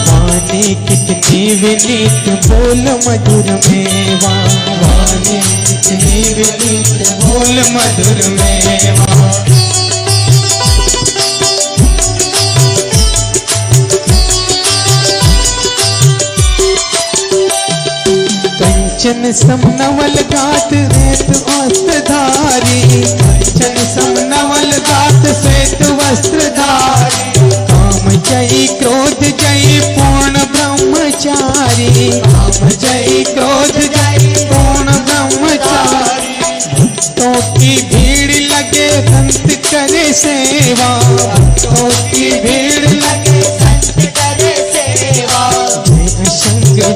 वाणी कितनी विनीत बोल मधुर मेवा, वाणी कितनी विनीत बोल मधुर मेवा। कंचन समनवल गात रेत वस्त्रधारी, कंचन समनवल गात श्वेत वस्त्रधारी। काम जयी क्रोध जयी बिहारी काम जय क्रोध जय पूर्ण ब्रह्मचारी भक्तों की भीड़ लगे संत करे सेवा भक्तों की भीड़ लगे संत करे सेवा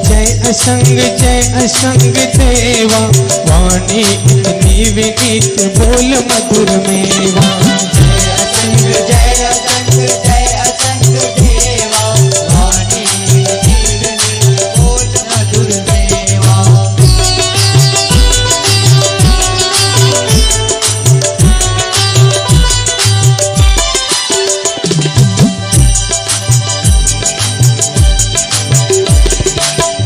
जय असंग देवा वाणी इतनी विनीत बोल मधुर मेवा जय असंग देवा वाणी इतनी विनीत बोल मधुर मेवा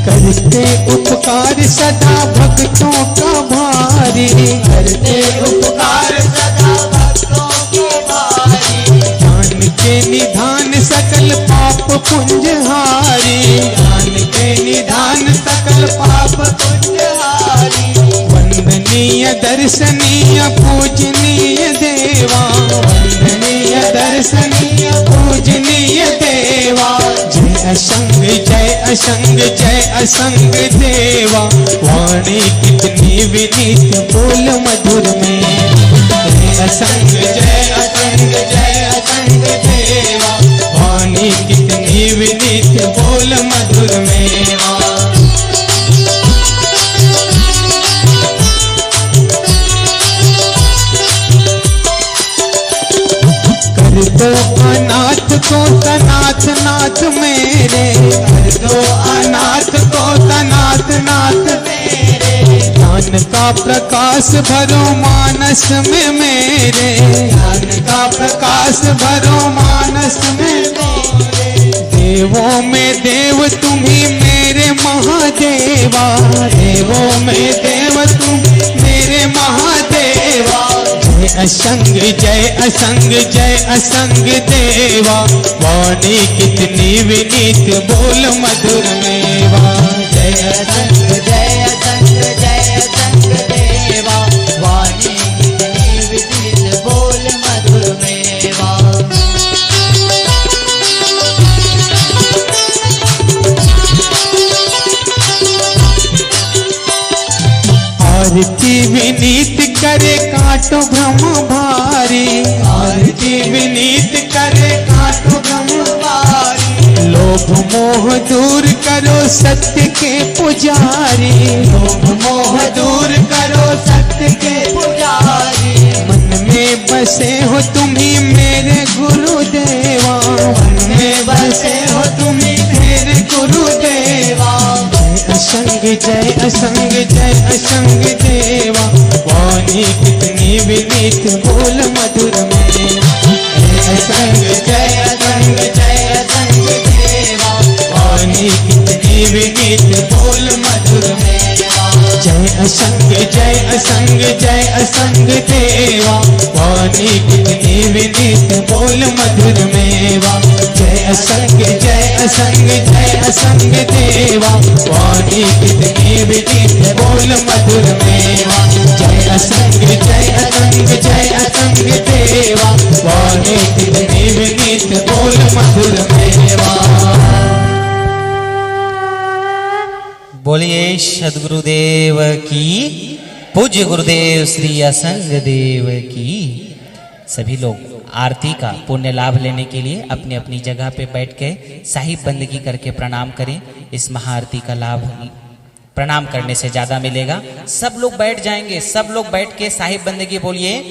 करते उपकार सदा भक्तों का भारी करते उपकार सदा भक्तों के भारी ज्ञान के निधान सकल पाप पुंजहारी ज्ञान के निधान सकल पाप पुंजहारी वंदनीय दर्शनीय पूजनीय देवा वंदनीय दर्शनीय पूजनीय देवा जय असंग देवा वाणी कितनी विनीत बोल मधुर में जय असंग देवा वाणी कितनी विनीत बोल मधुर मेवा कर दो अनाथ को तनाथ नाथ मेरे कर दो अनाथ को तनाथ नाथ मेरे ज्ञान का प्रकाश भरो मानस में मेरे ज्ञान का प्रकाश भरो मानस में मेरे देवों में देव तुम्ही मेरे महादेवा देवों में देव तुम मेरे महादेवा जय असंग देवा वाणी कितनी विनीत बोल मधुर मेवा जय असंग देवा वाणी कितनी विनीत बोल मधुर मेवा आरती विनीत करे काटो भ्रम भारी आरती विनीत करे काटो भ्रम भारी लोभ मोह दूर करो सत्य के पुजारी लोभ मोह दूर करो सत्य के पुजारी मन में बसे हो तुम्ही मेरे गुरुदेवा मन में बसे हो तुम्ही मेरे गुरुदेवा जय असंग देवा वाणी कितनी विनीत बोल मधुर में जय असंग देवा वाणी कितनी विनीत बोल मधुर में जय असंग देवा वाणी कितनी विनीत बोल मधुर मेवा जय असंग देवा वाणी कितनी विनीत बोल मधुर मेवा जय असंग देवा वाणी कितनी विनीत बोल मधुर मेवा। बोलिए सदगुरुदेव की, पूज्य गुरुदेव श्री असंग देव की। सभी लोग आरती का पुण्य लाभ लेने के लिए अपनी अपनी जगह पे बैठ के साहिब बंदगी करके प्रणाम करें। इस महाआरती का लाभ प्रणाम करने से ज्यादा मिलेगा। सब लोग बैठ जाएंगे, सब लोग बैठ के साहिब बंदगी बोलिए।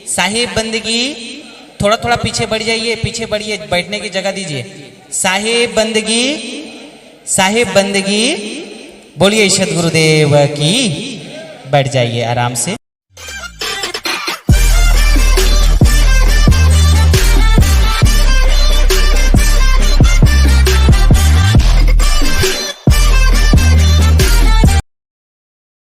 साहिब बंदगी, थोड़ा थोड़ा पीछे बढ़ जाइए, पीछे बढ़िए, बैठने की जगह दीजिए। साहिब बंदगी, साहिब बंदगी बोलिए सदगुरुदेव की। बैठ जाइए आराम से।